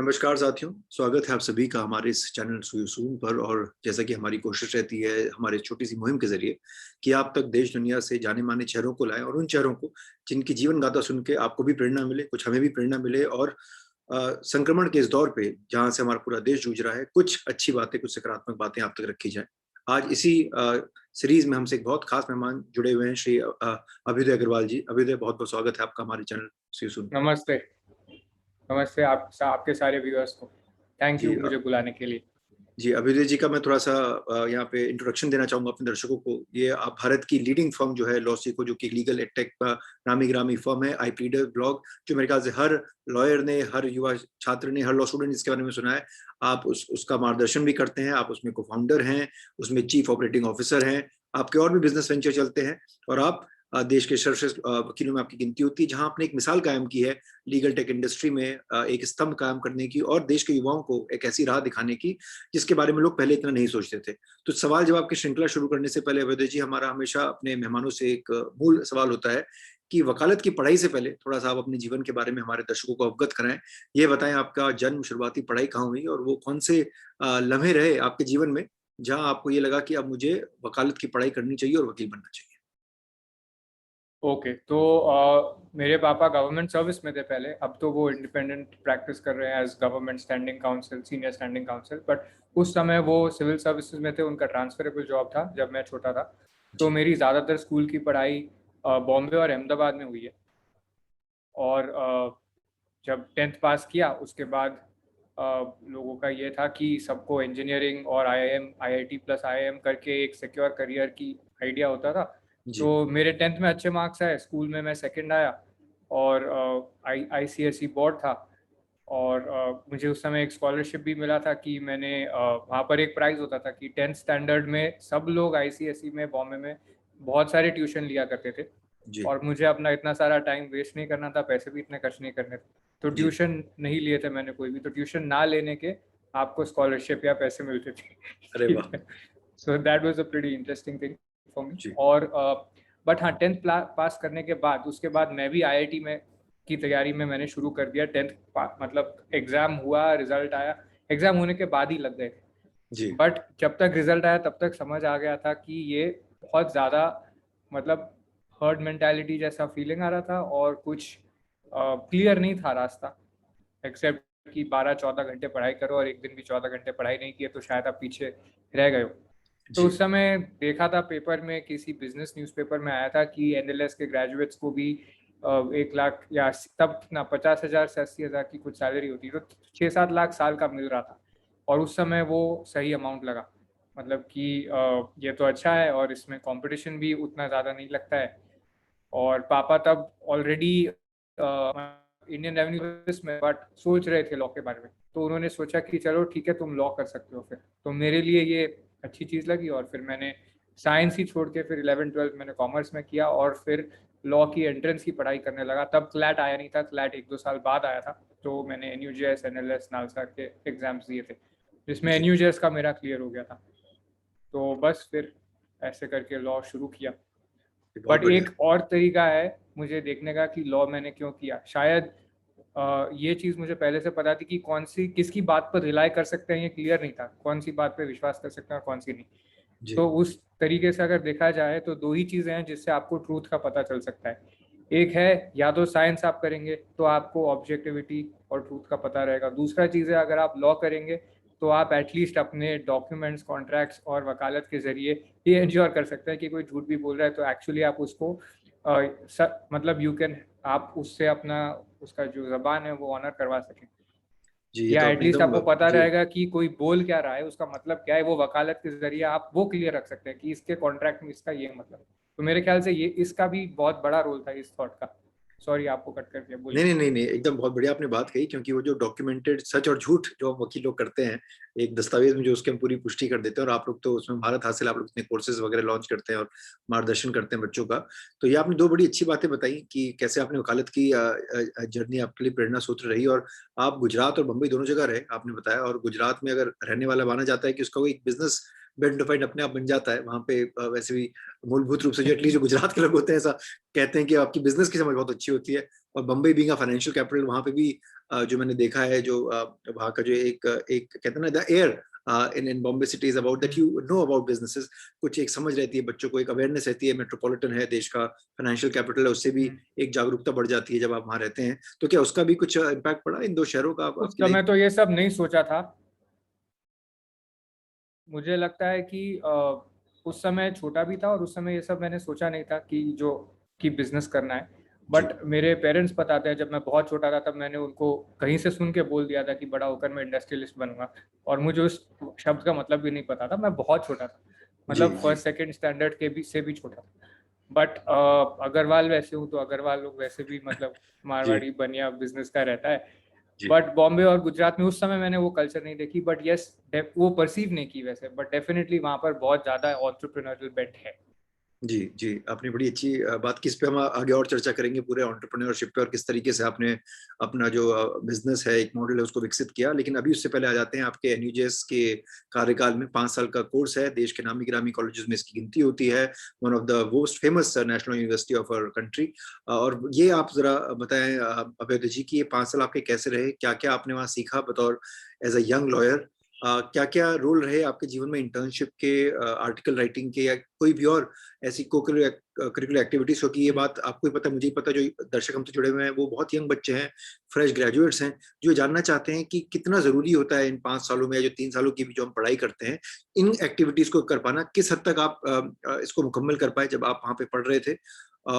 नमस्कार साथियों, स्वागत है आप सभी का हमारे इस चैनल सुयूसून पर। और जैसा कि हमारी कोशिश रहती है हमारे छोटी सी मुहिम के जरिए कि आप तक देश दुनिया से जाने माने चेहरों को लाएं, और उन चेहरों को जिनकी जीवन गाथा सुन के आपको भी प्रेरणा मिले, कुछ हमें भी प्रेरणा मिले, और संक्रमण के इस दौर पे जहाँ से हमारा पूरा देश जूझ रहा है, कुछ अच्छी बातें, कुछ सकारात्मक बातें आप तक रखी जाए। आज इसी सीरीज में हमसे एक बहुत खास मेहमान जुड़े हुए हैं, श्री अभ्युदय अग्रवाल जी। अभ्युदय, बहुत बहुत स्वागत है आपका हमारे चैनल सुयूसून। नमस्ते। नमस्ते आपके सारे व्यूअर्स को। थैंक यू जी मुझे बुलाने के लिए। जी, अभ्युदय जी का मैं थोड़ा-सा यहाँ पे इंट्रोडक्शन देना चाहूँगा अपने दर्शकों को। ये आप भारत की लीडिंग फर्म जो है लॉसिको, जो कि लीगल एडटेक का नामी-गिरामी फर्म है, आईप्रीडर ब्लॉग, जो मेरे ख्याल से हर लॉयर ने, हर युवा छात्र ने, हर लॉ स्टूडेंट इसके बारे में सुना है। आप उसका मार्गदर्शन भी करते हैं, आप उसमें को-फाउंडर हैं, उसमें चीफ ऑपरेटिंग ऑफिसर हैं, आपके और भी बिज़नेस वेंचर चलते हैं, और आप देश के सर्वश्रेष्ठ वकीलों में आपकी गिनती होती है, जहाँ आपने एक मिसाल कायम की है लीगल टेक इंडस्ट्री में एक स्तंभ कायम करने की, और देश के युवाओं को एक ऐसी राह दिखाने की जिसके बारे में लोग पहले इतना नहीं सोचते थे। तो सवाल जवाब की श्रृंखला शुरू करने से पहले अभ्युदय जी, हमारा हमेशा अपने मेहमानों से एक मूल सवाल होता है कि वकालत की पढ़ाई से पहले थोड़ा-सा आप अपने जीवन के बारे में हमारे दर्शकों को अवगत कराएँ। ये बताएँ, आपका जन्म, शुरुआती पढ़ाई कहाँ हुई, और वो कौन से लम्हे रहे आपके जीवन में जहाँ आपको ये लगा कि अब मुझे वकालत की पढ़ाई करनी चाहिए और वकील बनना चाहिए? ओके, तो मेरे पापा गवर्नमेंट सर्विस में थे पहले। अब तो वो इंडिपेंडेंट प्रैक्टिस कर रहे हैं as government standing council, senior standing council. But उस समय वो सिविल सर्विसेज में थे, उनका ट्रांसफरेबल जॉब था जब मैं छोटा था। तो जी। मेरी ज़्यादातर स्कूल की पढ़ाई बॉम्बे और अहमदाबाद में हुई है। और जब 10th पास किया उसके बाद अ, लोगों का ये था कि सबको इंजीनियरिंग और आईआईएम, आईआईटी प्लस आईआईएम करके एक सिक्योर करियर की आइडिया होता था। जी। तो मेरे 10th में अच्छे मार्क्स आए, स्कूल में मैं सेकंड आया, और आईसीएसई बोर्ड था। और मुझे उस समय एक स्कॉलरशिप भी मिला था कि मैंने वहाँ पर एक प्राइज़ होता था कि 10th स्टैंडर्ड में सब लोग आईसीएसई में बॉम्बे में बहुत सारे ट्यूशन लिया करते थे। जी। और मुझे अपना इतना सारा टाइम वेस्ट नहीं करना था, पैसे भी इतने खर्च नहीं करने थे। तो जी। ट्यूशन नहीं लिए थे मैंने कोई भी। तो ट्यूशन ना लेने के आपको स्कॉलरशिप या पैसे मिलते थे। अरे ठीक वाह! है। So that was a pretty interesting thing for me. जी। और बट हाँ, 10th पास करने के बाद उसके बाद मैं भी आईआईटी में की तैयारी में मैंने शुरू कर दिया। 10th मतलब एग्ज़ाम हुआ, रिज़ल्ट आया। एग्ज़ाम होने के बाद ही लग गए थे। जी। बट जब तक रिजल्ट आया तब तक समझ आ गया था कि ये बहुत ज़्यादा, मतलब हर्ड मेंटालिटी जैसा फीलिंग आ रहा था, और कुछ क्लियर नहीं था रास्ता, एक्सेप्ट कि 12-14 घंटे पढ़ाई करो, और एक दिन भी 14 घंटे पढ़ाई नहीं किए तो शायद आप पीछे रह गए हो। तो जी। उस समय देखा था पेपर में, किसी बिजनेस न्यूज़पेपर में आया था कि एनएलएस के ग्रेजुएट्स को भी 1 लाख या तब ना 50,000 से 80,000 की कुछ सैलरी होती, तो 6-7 लाख साल का मिल रहा था। और उस समय वो सही अमाउंट लगा, मतलब कि ये तो अच्छा है और इसमें कंपटीशन भी उतना ज़्यादा नहीं लगता है। और पापा तब ऑलरेडी इंडियन रेवेन्यू सर्विस में, बट सोच रहे थे लॉ के बारे में। तो उन्होंने सोचा कि चलो ठीक है, तुम लॉ कर सकते हो फिर। तो मेरे लिए ये अच्छी चीज़ लगी, और फिर मैंने साइंस ही छोड़ के फिर 11th-12th मैंने कॉमर्स में किया, और फिर लॉ की एंट्रेंस की पढ़ाई करने लगा। तब क्लैट आया नहीं था, क्लैट 1-2 साल बाद आया था। तो मैंने एनयूजेएस, एनएलएस, नालसा के एग्जाम्स दिए थे, जिसमें जी। एनयूजेएस का मेरा क्लियर हो गया था। तो बस फिर ऐसे करके लॉ शुरू किया। बहुत बट बढ़िया। एक और तरीका है मुझे देखने का कि लॉ मैंने क्यों किया। शायद ये चीज़ मुझे पहले से पता थी कि कौन सी किसकी बात पर रिलाई कर सकते हैं, ये क्लियर नहीं था, कौन सी बात पे विश्वास कर सकते हैं और कौन सी नहीं। जी। तो उस तरीके से अगर देखा जाए तो दो ही चीज़ें हैं जिससे आपको ट्रूथ का पता चल सकता है। एक है, या तो साइंस आप करेंगे तो आपको ऑब्जेक्टिविटी और ट्रूथ का पता रहेगा। दूसरा चीज़ है, अगर आप लॉ करेंगे तो आप एटलीस्ट अपने डॉक्यूमेंट्स, कॉन्ट्रैक्ट्स और वकालत के ज़रिए ये इंश्योर कर सकते हैं कि कोई झूठ भी बोल रहा है तो एक्चुअली आप उसको मतलब यू कैन, आप उससे अपना, उसका जो ज़बान है वो ऑनर करवा सकें। जी, ये या तो आपने एटलीस्ट एकदम आपको पता जी। रहेगा कि कोई बोल क्या रहा है, उसका मतलब क्या है, वो वकालत के ज़रिए आप वो क्लियर रख सकते हैं कि इसके कॉन्ट्रैक्ट में इसका ये मतलब है। तो मेरे ख्याल से ये इसका भी बहुत बड़ा रोल था इस थॉट का। सॉरी आपको कट कर दिया, नहीं, बोलिए। नहीं, नहीं, नहीं, एकदम बहुत बढ़िया आपने बात कही, क्योंकि वो जो डॉक्यूमेंटेड सच और झूठ जो हम वकील लोग करते हैं, एक दस्तावेज़ में जो उसकी हम पूरी पुष्टि कर देते हैं, और आप लोग तो उसमें महारत हासिल, आप लोग इतने कोर्सेज़ वगैरह लॉन्च करते हैं और मार्गदर्शन करते हैं बच्चों का। तो ये आपने 2 बड़ी अच्छी बातें बताई कि कैसे आपने वकालत की जर्नी आपके लिए प्रेरणा सूत्र रही, और आप गुजरात और बम्बई दोनों जगह रहे, आपने बताया। और गुजरात में अगर रहने वाला माना जाता है कि उसका कोई बिज़नेस बेड डिफाइंड अपने आप बन जाता है वहाँ पे। वैसे भी मूलभूत रूप से जो एटलीस्ट जो गुजरात के लोग होते हैं ऐसा कहते हैं कि आपकी बिजनेस की समझ बहुत अच्छी होती है। और Bombay being a financial capital, वहाँ पे भी जो मैंने देखा है, जो वहाँ का जो एक एक कहते हैं ना, the air in Bombay city is about that, you know about businesses, कुछ एक समझ रहती है बच्चों को, एक अवेयरनेस रहती है, मेट्रोपॉलिटन है देश का, फाइनेंशियल कैपिटल है, उससे भी एक जागरूकता बढ़ जाती है जब आप वहाँ रहते हैं। तो क्या उसका भी कुछ इम्पैक्ट पड़ा इन दो शहरों का उस आपकी समय लाइफ? तो ये सब नहीं सोचा था। मुझे लगता है कि उस समय छोटा भी था और उस समय ये सब मैंने सोचा नहीं था कि बिजनेस करना है। जी बट मेरे पेरेंट्स बताते हैं, जब मैं बहुत छोटा था तब मैंने उनको कहीं से सुन के बोल दिया था कि बड़ा होकर मैं इंडस्ट्रियलिस्ट बनूंगा, और मुझे उस शब्द का मतलब भी नहीं पता था। मैं बहुत छोटा था, जी मतलब जी फर्स्ट सेकंड स्टैंडर्ड के भी से भी छोटा था। बट अग्रवाल वैसे हूँ तो अग्रवाल लोग वैसे भी मतलब जी मारवाड़ी बनिया बिजनेस का रहता है। जी बट बॉम्बे और गुजरात में उस समय मैंने वो कल्चर नहीं देखी, बट यस वो परसीव नहीं की वैसे, बट डेफिनेटली वहाँ पर बहुत ज्यादा एंटरप्रेन्योरियल बेंट है। जी जी, आपने बड़ी अच्छी बात की। इस पे हम आगे और चर्चा करेंगे पूरे एंटरप्रेन्योरशिप पे और किस तरीके से आपने अपना जो बिजनेस है, एक मॉडल है, उसको विकसित किया। लेकिन अभी उससे पहले आ जाते हैं आपके एनयूजेएस के कार्यकाल में। 5 साल का कोर्स है, देश के नामी गिरामी कॉलेजेस में इसकी गिनती होती है, one of the most famous national university of our country. और ये आप जरा बताएं अभय जी की ये 5 साल आपके कैसे रहे, क्या क्या आपने वहाँ सीखा बतौर एज अ यंग लॉयर, क्या क्या रोल रहे आपके जीवन में इंटर्नशिप के, आर्टिकल राइटिंग के, या कोई भी और ऐसी करिकुलर एक्टिविटीज? क्योंकि ये बात आपको ही पता, मुझे ही पता, जो दर्शक हमसे जुड़े हुए हैं वो बहुत यंग बच्चे हैं, फ्रेश ग्रेजुएट्स हैं, जो जानना चाहते हैं कि कितना जरूरी होता है इन 5 सालों में, या जो 3 सालों की भी जो हम पढ़ाई करते हैं, इन एक्टिविटीज को कर पाना। किस हद तक आप इसको मुकम्मल कर पाए जब आप वहाँ पे पढ़ रहे थे?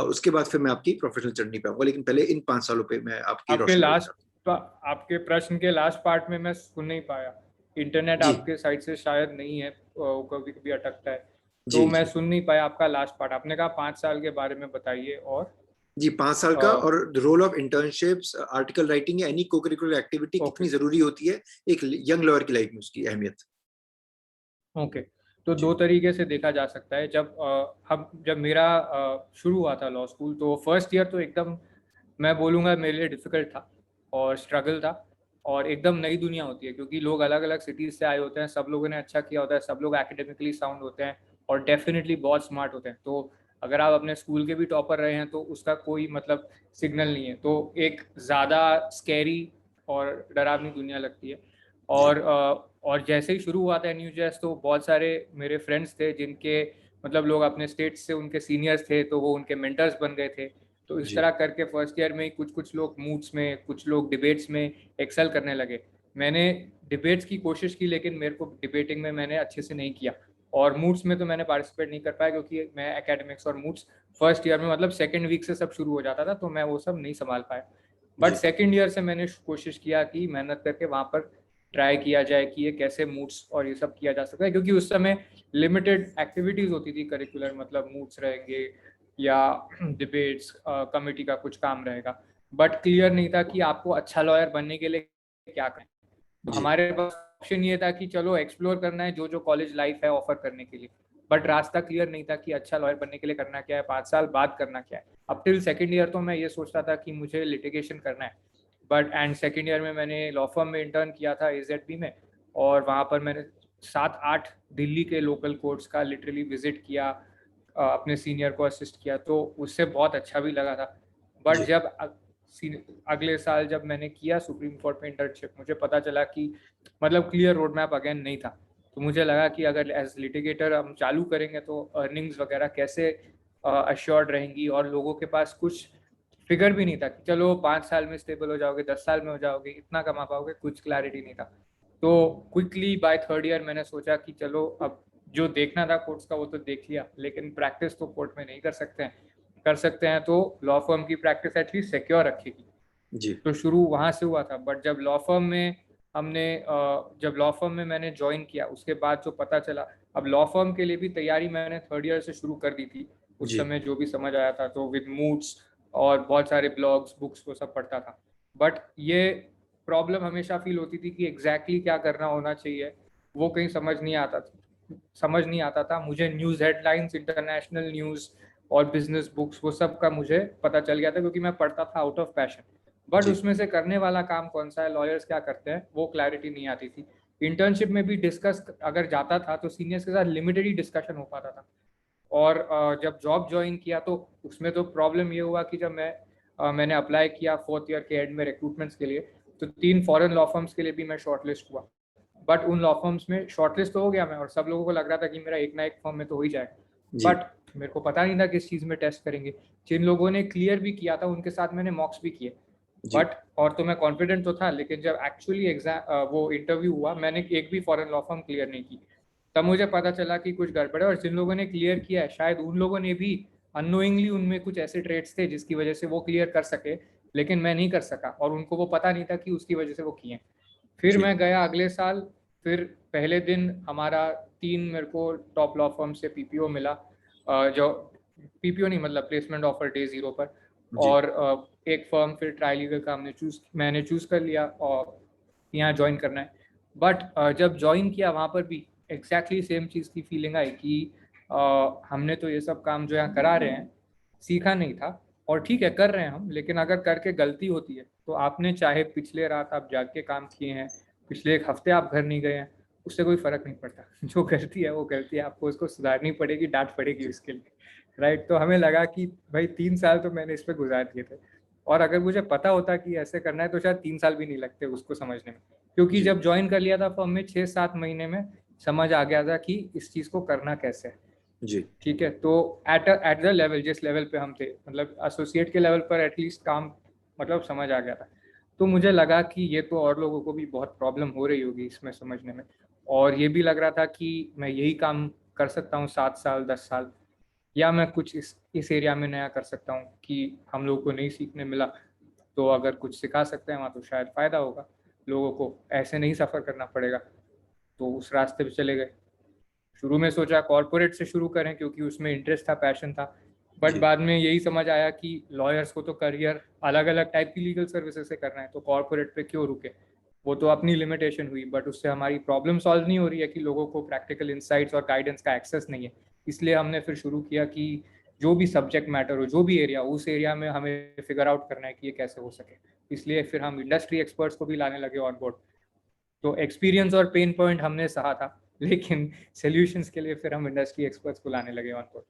उसके बाद फिर मैं आपकी प्रोफेशनल जर्नी पे आऊंगा, लेकिन पहले इन 5 सालों पे मैं आपकी आपके रोशनी डालना चाहता लास्ट आपके प्रश्न के लास्ट पार्ट में मैं सुन नहीं पाया। इंटरनेट हूँ। जी आपके साइड से शायद नहीं है, वो कभी कभी अटकता है, तो जी मैं जी सुन नहीं पाया आपका लास्ट पार्ट। आपने कहा 5 साल के बारे में बताइए, और जी, 5 साल का, और role of internships, article writing या any co curricular activity okay कितनी जरूरी होती है एक यंग लॉयर की लाइफ में, उसकी अहमियत। ओके। तो जी दो तरीके से देखा जा सकता है। जब मेरा शुरू हुआ था लॉ स्कूल, तो फर्स्ट ईयर तो एकदम मैं बोलूँगा मेरे लिए डिफिकल्ट था और स्ट्रगल था, और एकदम नई दुनिया होती है क्योंकि लोग अलग अलग सिटीज़ से आए होते हैं, सब लोगों ने अच्छा किया होता है, सब लोग एकेडमिकली साउंड होते हैं और डेफिनेटली बहुत स्मार्ट होते हैं। तो अगर आप अपने स्कूल के भी टॉपर रहे हैं तो उसका कोई मतलब सिग्नल नहीं है, तो एक ज़्यादा स्कैरी और डरावनी दुनिया लगती है। जी और जैसे ही शुरू हुआ था न्यूजेस, तो बहुत सारे मेरे फ्रेंड्स थे जिनके मतलब लोग अपने स्टेट से उनके सीनियर्स थे, तो वो उनके मेंटर्स बन गए थे। तो इस जी तरह करके फर्स्ट ईयर में ही कुछ कुछ लोग मूड्स में, कुछ लोग डिबेट्स में एक्सेल करने लगे। मैंने डिबेट्स की कोशिश की, लेकिन मेरे को डिबेटिंग में मैंने अच्छे से नहीं किया, और मूड्स में तो मैंने पार्टिसिपेट नहीं कर पाया क्योंकि मैं एकेडमिक्स और मूड्स फर्स्ट ईयर में मतलब सेकेंड वीक से सब शुरू हो जाता था, तो मैं वो सब नहीं संभाल पाया। बट जी सेकेंड ईयर से मैंने कोशिश किया कि मेहनत करके वहाँ पर ट्राई किया जाए कि ये कैसे मूड्स और ये सब किया जा सकता है, क्योंकि उस समय लिमिटेड एक्टिविटीज होती थी करिकुलर, मतलब मूड्स रहेंगे या डिबेट्स, कमेटी का कुछ काम रहेगा, बट क्लियर नहीं था कि आपको अच्छा लॉयर बनने के लिए क्या करें। तो जी हमारे पास ऑप्शन ये था कि चलो एक्सप्लोर करना है जो जो कॉलेज लाइफ है ऑफर करने के लिए, बट रास्ता क्लियर नहीं था कि अच्छा लॉयर बनने के लिए करना क्या है, 5 साल बाद करना क्या है। अब टिल सेकेंड ईयर तो मैं ये सोचता था कि मुझे लिटिगेशन करना है, बट एंड सेकेंड ईयर में मैंने लॉ फर्म में इंटर्न किया था AZB में, और वहाँ पर मैंने 7-8 दिल्ली के लोकल कोर्ट्स का लिटरली विजिट किया, अपने सीनियर को असिस्ट किया, तो उससे बहुत अच्छा भी लगा था। बट जी जब अगले साल जब मैंने किया सुप्रीम कोर्ट में इंटर्नशिप, मुझे पता चला कि मतलब क्लियर रोड मैप अगेन नहीं था। तो मुझे लगा कि अगर एज लिटिगेटर हम चालू करेंगे तो अर्निंग्स वगैरह कैसे अश्योर्ड रहेंगी, और लोगों के पास कुछ फिगर भी नहीं था कि चलो 5 साल में स्टेबल हो जाओगे, 10 साल में हो जाओगे, इतना कमा पाओगे, कुछ क्लैरिटी नहीं था। तो क्विकली बाय थर्ड ईयर मैंने सोचा कि चलो अब जो देखना था कोर्ट्स का वो तो देख लिया, लेकिन प्रैक्टिस तो कोर्ट में नहीं कर सकते हैं, कर सकते हैं तो लॉ फर्म की प्रैक्टिस एटलीस्ट सिक्योर रखेगी। जी तो शुरू वहाँ से हुआ था। बट जब लॉ फर्म में मैंने ज्वाइन किया, उसके बाद जो पता चला, अब लॉ फर्म के लिए भी तैयारी मैंने थर्ड ईयर से शुरू कर दी थी। उस जी समय जो भी समझ आया था, तो विद मूड्स और बहुत सारे ब्लॉग्स बुक्स वो सब पढ़ता था। बट ये प्रॉब्लम हमेशा फील होती थी कि एग्जैक्टली क्या करना होना चाहिए वो कहीं समझ नहीं आता था मुझे। न्यूज़ हेडलाइंस, इंटरनेशनल न्यूज़ और बिजनेस बुक्स वो सब का मुझे पता चल गया था क्योंकि मैं पढ़ता था आउट ऑफ पैशन, बट जी उसमें से करने वाला काम कौन सा है, लॉयर्स क्या करते हैं, वो क्लैरिटी नहीं आती थी। इंटर्नशिप में भी डिस्कस अगर जाता था तो सीनियर्स के साथ लिमिटेड ही डिस्कशन हो पाता था। और जब जॉब ज्वाइन किया तो उसमें तो प्रॉब्लम ये हुआ कि जब मैंने अप्लाई किया 4th ईयर के एंड में रिक्रूटमेंट्स के लिए, तो 3 फॉरेन लॉ फर्म्स के लिए भी मैं शॉर्टलिस्ट हुआ। बट उन लॉ फर्म्स में शॉर्टलिस्ट तो हो गया मैं, और सब लोगों को लग रहा था कि मेरा एक ना एक फर्म में तो हो ही जाएगा। जी बट मेरे को पता नहीं था किस चीज़ में टेस्ट करेंगे। जिन लोगों ने क्लियर भी किया था उनके साथ मैंने मॉक्स भी किए। जी बट और तो मैं कॉन्फिडेंट तो था, लेकिन जब एक्चुअली एग्जाम वो इंटरव्यू हुआ, मैंने एक भी फॉरेन लॉ फर्म क्लियर नहीं की। तब मुझे पता चला कि कुछ गड़बड़ है, और जिन लोगों ने क्लियर किया है शायद उन लोगों ने भी अननोइंगली उनमें कुछ ऐसे ट्रेड्स थे जिसकी वजह से वो क्लियर कर सके, लेकिन मैं नहीं कर सका, और उनको वो पता नहीं था कि उसकी वजह से वो किए। फिर जी मैं गया अगले साल। फिर पहले दिन हमारा 3 मेरे को टॉप लॉ फर्म से पीपीओ मिला, जो पीपीओ नहीं मतलब प्लेसमेंट ऑफर डे 0 पर। जी और एक फर्म फिर ट्राई लीगल का मैंने चूज कर लिया और यहाँ ज्वाइन करना है। बट जब ज्वाइन किया वहाँ पर भी एग्जैक्टली सेम चीज़ की फीलिंग आई कि हमने तो ये सब काम जो यहाँ करा रहे हैं सीखा नहीं था, और ठीक है कर रहे हैं हम, लेकिन अगर करके गलती होती है तो आपने चाहे पिछले रात आप जाग के काम किए हैं, पिछले 1 हफ्ते आप घर नहीं गए हैं, उससे कोई फर्क नहीं पड़ता। जो गलती है वो गलती है, आपको उसको सुधारनी पड़ेगी, डांट पड़ेगी उसके लिए, राइट। तो हमें लगा कि भाई 3 साल तो मैंने इस पर गुजार दिए थे, और अगर मुझे पता होता कि ऐसे करना है तो शायद 3 साल भी नहीं लगते उसको समझने में। क्योंकि जी जब ज्वाइन कर लिया था फर्म में 6-7 महीने में समझ आ गया था कि इस चीज़ को करना कैसे है। जी ठीक है, तो एट द लेवल जिस लेवल पे हम थे, मतलब एसोसिएट के लेवल पर एटलीस्ट काम मतलब समझ आ गया था। तो मुझे लगा कि ये तो और लोगों को भी बहुत प्रॉब्लम हो रही होगी इसमें समझने में, और ये भी लग रहा था कि मैं यही काम कर सकता हूँ 7 साल 10 साल, या मैं कुछ इस एरिया में नया कर सकता हूँ कि हम लोगों को नहीं सीखने मिला, तो अगर कुछ सिखा सकते हैं वहाँ तो शायद फ़ायदा होगा, लोगों को ऐसे नहीं सफ़र करना पड़ेगा। तो उस रास्ते पे चले गए। शुरू में सोचा कॉर्पोरेट से शुरू करें क्योंकि उसमें इंटरेस्ट था, पैशन था। बट जी बाद में यही समझ आया कि लॉयर्स को तो करियर अलग अलग टाइप की लीगल सर्विसेज से करना है, तो कॉर्पोरेट पे क्यों रुके। वो तो अपनी लिमिटेशन हुई, बट उससे हमारी प्रॉब्लम सॉल्व नहीं हो रही है कि लोगों को प्रैक्टिकल इंसाइट्स और गाइडेंस का एक्सेस नहीं है। इसलिए हमने फिर शुरू किया कि जो भी सब्जेक्ट मैटर हो, जो भी एरिया, उस एरिया में हमें फिगर आउट करना है कि ये कैसे हो सके। इसलिए फिर हम इंडस्ट्री एक्सपर्ट्स को भी लाने लगे ऑन बोर्ड। तो एक्सपीरियंस और पेन पॉइंट हमने सहा था, लेकिन सॉल्यूशंस के लिए फिर हम इंडस्ट्री एक्सपर्ट्स को लाने लगे ऑन बोर्ड।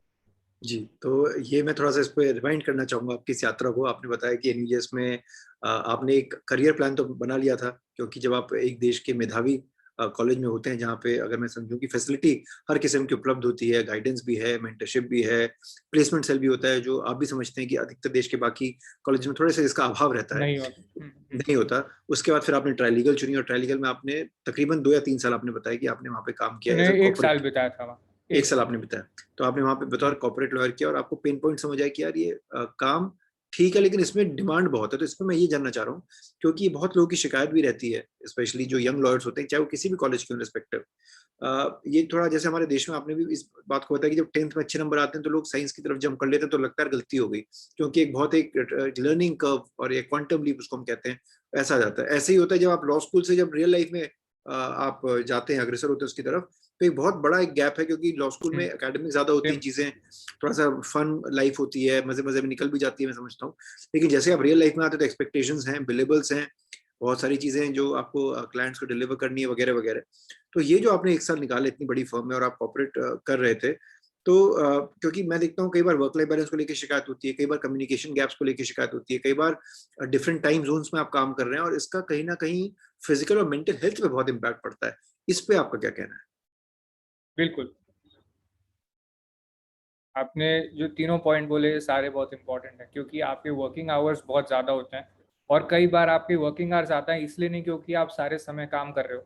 जी तो ये मैं थोड़ा सा इस पे रिमाइंड करना चाहूंगा आपकी इस यात्रा को। आपने बताया कि एनयूजेएस में आपने एक करियर प्लान तो बना लिया था, क्योंकि जब आप एक देश के मेधावी कॉलेज में होते हैं जहाँ पे अगर मैं समझूं कि फैसिलिटी हर किस्म की उपलब्ध होती है, गाइडेंस भी है, मेंटरशिप भी है, प्लेसमेंट सेल भी होता है, जो आप भी समझते हैं कि अधिकतर देश के बाकी कॉलेज में थोड़े से इसका अभाव रहता है, नहीं होता। नहीं होता। उसके बाद फिर आपने ट्राईलीगल चुनी, और ट्राईलीगल में आपने तकरीबन 2 या 3 साल आपने बताया कि आपने वहाँ पे काम किया एज अ नहीं, 1 साल कॉर्पोरेट। बिताया था वहाँ। 1 1 साल साल। आपने बताया, तो आपने वहां पे बतौर कॉर्पोरेट लॉयर किया और आपको पेन पॉइंट समझ आया कि यार ये काम ठीक है लेकिन इसमें डिमांड बहुत है। तो इसमें मैं ये जानना चाह रहा हूँ, क्योंकि बहुत लोगों की शिकायत भी रहती है, स्पेशली जो यंग लॉयर्स होते हैं, चाहे वो किसी भी कॉलेज के रिस्पेक्टिव। ये थोड़ा जैसे हमारे देश में आपने भी इस बात को बताया कि जब 10th में अच्छे नंबर आते हैं तो लोग साइंस की तरफ जंप कर लेते हैं, तो लगता है गलती हो गई, क्योंकि एक बहुत एक लर्निंग कर्व और एक क्वांटम लीप उसको हम कहते हैं, ऐसा आ जाता है। ऐसे ही होता है जब आप लॉ स्कूल से जब रियल लाइफ में आप जाते हैं, अग्रसर होते हैं उसकी तरफ, तो एक बहुत बड़ा एक गैप है, क्योंकि लॉ स्कूल में एकेडमिक ज्यादा होती हैं सेम। चीजें, थोड़ा सा फन लाइफ होती है, मजे मजे में निकल भी जाती है, मैं समझता हूँ। लेकिन जैसे आप रियल लाइफ में आते हैं तो एक्सपेक्टेशंस हैं, बिलेबल्स हैं, बहुत सारी चीजें हैं जो आपको क्लाइंट्स को डिलीवर करनी है वगैरह वगैरह। तो ये जो आपने 1 साल निकाले इतनी बड़ी फर्म में और आप कॉर्पोरेट कर रहे थे, तो क्योंकि मैं देखता हूँ कई बार वर्क लाइफ बैलेंस को लेकर शिकायत होती है, कई बार कम्युनिकेशन गैप्स को लेकर शिकायत होती है, कई बार डिफरेंट टाइम जोन्स में आप काम कर रहे हैं, और इसका कहीं ना कहीं फिजिकल और मेंटल हेल्थ पे बहुत इंपैक्ट पड़ता है। इस पे आपका क्या कहना है? बिल्कुल। आपने जो तीनों पॉइंट बोले सारे बहुत इंपॉर्टेंट हैं, क्योंकि आपके वर्किंग आवर्स बहुत ज़्यादा होते हैं। और कई बार आपके वर्किंग आवर्स आता है इसलिए नहीं क्योंकि आप सारे समय काम कर रहे हो,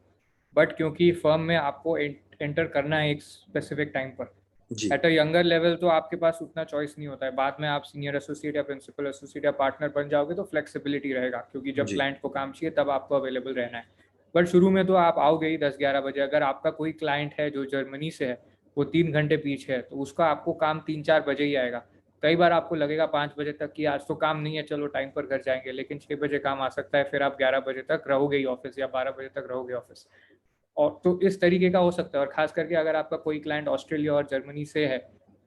बट क्योंकि फर्म में आपको एंटर करना है एक स्पेसिफिक टाइम पर। जी एट अ यंगर लेवल तो आपके पास उतना चॉइस नहीं होता है, बाद में आप सीनियर एसोसिएट या प्रिंसिपल एसोसिएट या पार्टनर बन जाओगे तो फ्लेक्सिबिलिटी रहेगा, क्योंकि जब जी क्लाइंट को काम चाहिए तब आपको अवेलेबल रहना है। बट शुरू में तो आप आओगे ही 10-11 बजे। अगर आपका कोई क्लाइंट है जो जर्मनी से है, वो 3 घंटे पीछे है, तो उसका आपको काम 3-4 बजे ही आएगा। कई बार आपको लगेगा 5 बजे तक कि आज तो काम नहीं है, चलो टाइम पर घर जाएंगे, लेकिन 6 बजे काम आ सकता है, फिर आप 11 बजे तक रहोगे ही ऑफिस, या 12 बजे तक रहोगे ऑफिस। और तो इस तरीके का हो सकता है। और खास करके अगर आपका कोई क्लाइंट ऑस्ट्रेलिया और जर्मनी से है,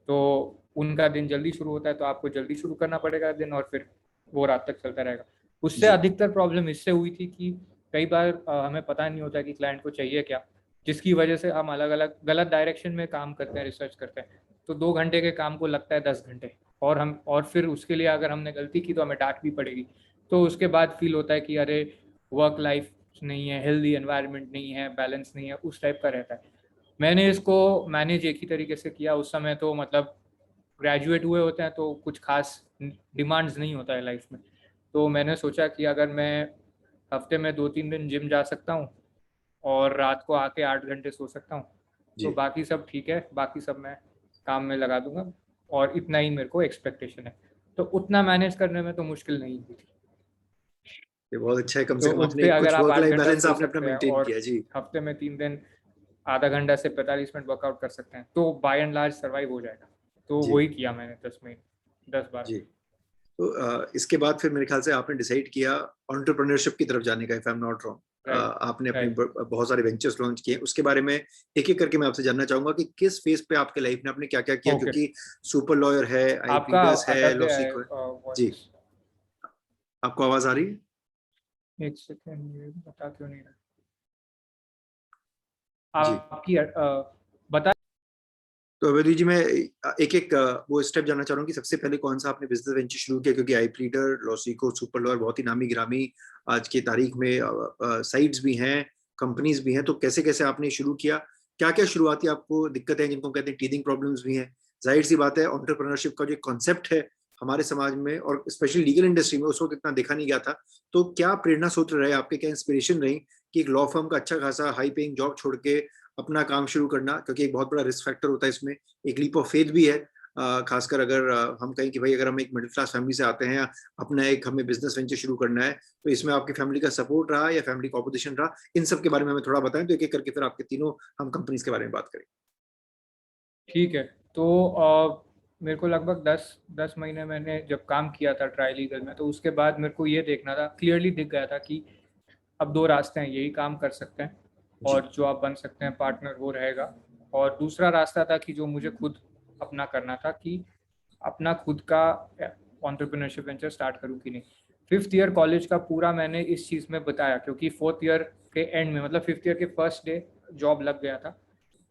तो उनका दिन जल्दी शुरू होता है, तो आपको जल्दी शुरू करना पड़ेगा दिन, और फिर वो रात तक चलता रहेगा। उससे जी अधिकतर प्रॉब्लम इससे हुई थी कि कई बार हमें पता नहीं होता कि क्लाइंट को चाहिए क्या, जिसकी वजह से हम अलग अलग गलत डायरेक्शन में काम करते हैं, रिसर्च करते हैं। तो 2 घंटे के काम को लगता है 10 घंटे, और फिर उसके लिए अगर हमने गलती की तो हमें डांट भी पड़ेगी। तो उसके बाद फील होता है कि अरे वर्क लाइफ नहीं है, हेल्दी एनवायरनमेंट नहीं है, बैलेंस नहीं है, उस टाइप का रहता है। मैंने इसको मैनेज एक ही तरीके से किया उस समय। तो मतलब ग्रेजुएट हुए होते हैं तो कुछ खास डिमांड्स नहीं होता है लाइफ में। तो मैंने सोचा कि अगर मैं हफ्ते में 2-3 दिन जिम जा सकता हूँ और रात को आके 8 घंटे सो सकता हूँ, तो जी, बाकी सब ठीक है, बाकी सब मैं काम में लगा दूंगा। और इतना ही मेरे को एक्सपेक्टेशन है, तो उतना मैनेज करने में तो मुश्किल नहीं हुई थी। ये बहुत अच्छा है, कम से तो कम उस पर आपने अगर कुछ आप वर्क आठ लाइफ घंटा बैलेंस सो आपने अपना सकते हैं मेंटेन और किया। जी, हफ्ते में 3 दिन आधा घंटा से 45 मिनट वर्कआउट कर सकते हैं, तो बाय एंड लार्ज सर्वाइव हो जाएगा। तो जी, वही किया मैंने 10 महीने 10-12। जी। तो इसके बाद फिर मेरे ख्याल से आपने डिसाइड किया एंटरप्रेन्योरशिप की तरफ जाने का, if I am not wrong. Right, आपने अपने राइट। बहुत सारे वेंचर्स लॉन्च किए, उसके बारे में एक एक करके मैं आपसे जानना चाहूंगा कि किस फेज पे आपके लाइफ में आपने क्या क्या किया, ओके। क्योंकि सुपर लॉयर है, आपका आईपीडस है, अटक गया है लॉसिको है। जी, वॉइस। आपको आवाज आ रही है? एक सेकेंड, ये बता क्यों नहीं जी। रहा आपकी बता। तो अवैधी जी, मैं एक एक वो स्टेप जानना चाह रहा हूँ कि सबसे पहले कौन सा आपने बिजनेस वेंचर शुरू किया, क्योंकि आई प्लीडर, लॉसिको, सुपर लॉयर बहुत ही नामी गिरामी आज की तारीख में साइट्स भी हैं, कंपनीज भी हैं। तो कैसे कैसे आपने शुरू किया, क्या क्या शुरुआती आपको दिक्कतें हैं जिनको कहते हैं टीदिंग प्रॉब्लम्स भी हैं? जाहिर सी बात है, एंटरप्रेन्योरशिप का जो कॉन्सेप्ट है हमारे समाज में और स्पेशली लीगल इंडस्ट्री में उस वक्त इतना देखा नहीं गया था। तो क्या प्रेरणा सूत्र रहे आपके, क्या इंस्पिरेशन रही कि एक लॉ फर्म का अच्छा खासा हाई पेइंग जॉब छोड़ के अपना काम शुरू करना, क्योंकि एक बहुत बड़ा रिस्क फैक्टर होता है इसमें, एक लीप ऑफ फेथ भी है। खासकर अगर हम कहें कि भाई अगर हम एक मिडिल क्लास फैमिली से आते हैं, अपना एक हमें बिजनेस वेंचर शुरू करना है, तो इसमें आपकी फैमिली का सपोर्ट रहा या फैमिली का ऑपोजिशन रहा, इन सब के बारे में हमें थोड़ा बताएं, तो एक एक करके फिर आपके तीनों हम कंपनीज के बारे में बात करें। ठीक है। तो मेरे को लगभग 10 महीने मैंने जब काम किया था ट्राई लीगल में, तो उसके बाद मेरे को ये देखना था, क्लियरली दिख गया था कि अब 2 रास्ते हैं, यही काम कर सकते हैं जी, और जो आप बन सकते हैं पार्टनर वो रहेगा। और दूसरा रास्ता था कि जो मुझे खुद अपना करना था, कि अपना खुद का एंटरप्रेन्योरशिप वेंचर स्टार्ट करूँ कि नहीं। 5th ईयर कॉलेज का पूरा मैंने इस चीज़ में बताया, क्योंकि 4th ईयर के एंड में, मतलब 5th ईयर के फर्स्ट डे जॉब लग गया था।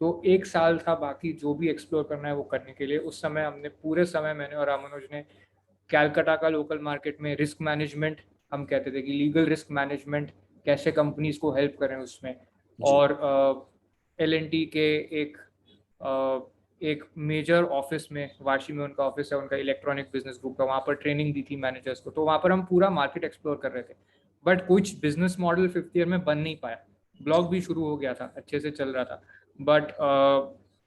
तो 1 साल था बाकी जो भी एक्सप्लोर करना है वो करने के लिए। उस समय हमने पूरे समय, मैंने और रामानुज ने, कैलकाटा का लोकल मार्केट में रिस्क मैनेजमेंट, हम कहते थे कि लीगल रिस्क मैनेजमेंट, कैसे कंपनीज को हेल्प करें उसमें। जी, और L&T के एक एक मेजर ऑफिस में, वाशी में उनका ऑफिस है, उनका इलेक्ट्रॉनिक बिजनेस ग्रुप का, वहाँ पर ट्रेनिंग दी थी मैनेजर्स को। तो वहाँ पर हम पूरा मार्केट एक्सप्लोर कर रहे थे, बट कुछ बिजनेस मॉडल 5th ईयर में बन नहीं पाया। जी, ब्लॉग भी शुरू हो गया था, अच्छे से चल रहा था, बट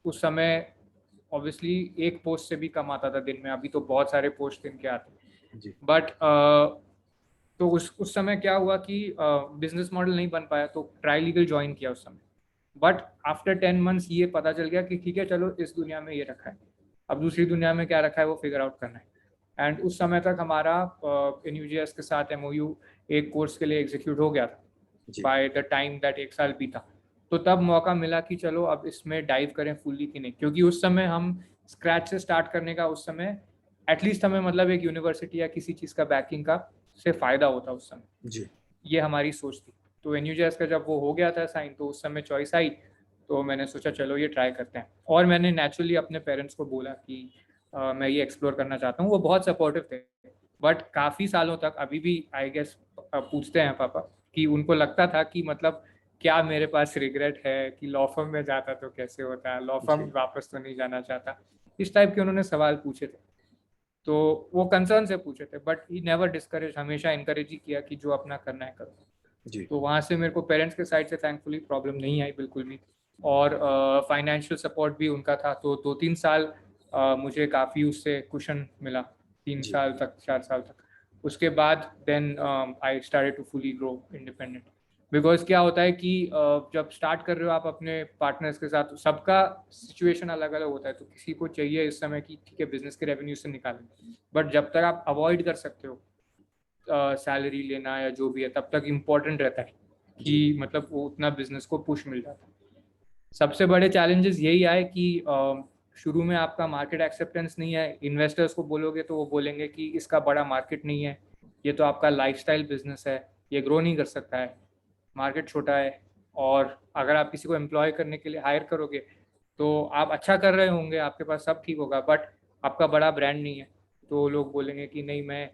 उस समय ऑब्वियसली एक पोस्ट से भी कम आता था दिन में। अभी तो बहुत सारे पोस्ट दिन के आते हैं, जी, बट तो उस समय क्या हुआ कि बिजनेस मॉडल नहीं बन पाया, तो ट्राई लीगल ज्वाइन किया उस समय। बट आफ्टर 10 मंथ्स ये पता चल गया कि ठीक है, चलो इस दुनिया में ये रखा है, अब दूसरी दुनिया में क्या रखा है वो फिगर आउट करना है। एंड उस समय तक हमारा NUJS के साथ MOU एक कोर्स के लिए एग्जीक्यूट हो गया था, जी, बाय द टाइम दैट 1 साल बीता। तो तब मौका मिला कि चलो अब इसमें डाइव करें फुल्ली कि नहीं, क्योंकि उस समय हम स्क्रैच से स्टार्ट करने का, उस समय एटलीस्ट हमें मतलब एक यूनिवर्सिटी या किसी चीज़ का बैकिंग का से फ़ायदा होता उस समय, जी, ये हमारी सोच थी। तो NUJS का जब वो हो गया था साइन, तो उस समय चॉइस आई, तो मैंने सोचा चलो ये ट्राई करते हैं। और मैंने नेचुरली अपने पेरेंट्स को बोला कि मैं ये एक्सप्लोर करना चाहता हूँ। वो बहुत सपोर्टिव थे, बट काफ़ी सालों तक अभी भी आई गेस पूछते हैं पापा, कि उनको लगता था कि मतलब क्या मेरे पास रिग्रेट है कि लॉ फर्म में जाता तो कैसे होता, लॉ फर्म जी, वापस तो नहीं जाना चाहता। इस टाइप के उन्होंने सवाल पूछे थे, तो वो कंसर्न से पूछे थे, बट ही नेवर डिस्करेज, हमेशा इंकरेज ही किया कि जो अपना करना है करो। जी, तो वहाँ से मेरे को पेरेंट्स के साइड से थैंकफुली प्रॉब्लम नहीं आई बिल्कुल भी। और फाइनेंशियल सपोर्ट भी उनका था, तो 2-3 साल मुझे काफ़ी उससे कुशन मिला, तीन जी, साल तक 4 साल तक। उसके बाद then I started to fully grow independent. Because क्या होता है कि जब स्टार्ट कर रहे हो आप अपने पार्टनर्स के साथ, सबका सिचुएशन अलग अलग होता है। तो किसी को चाहिए इस समय कि ठीक है बिजनेस के रेवेन्यू से निकालें, बट जब तक आप अवॉइड कर सकते हो सैलरी लेना या जो भी है, तब तक इम्पोर्टेंट रहता है जी, कि मतलब वो उतना बिजनेस को पुश मिल जाता है। सबसे बड़े चैलेंजेस यही आए कि शुरू में आपका मार्केट एक्सेप्टेंस नहीं है। इन्वेस्टर्स को बोलोगे तो वो बोलेंगे कि इसका बड़ा मार्केट नहीं है, ये तो आपका लाइफस्टाइल बिजनेस है, ये ग्रो नहीं कर सकता है। मार्केट छोटा है, और अगर आप किसी को एम्प्लॉय करने के लिए हायर करोगे तो आप अच्छा कर रहे होंगे, आपके पास सब ठीक होगा, बट आपका बड़ा ब्रांड नहीं है, तो लोग बोलेंगे कि नहीं मैं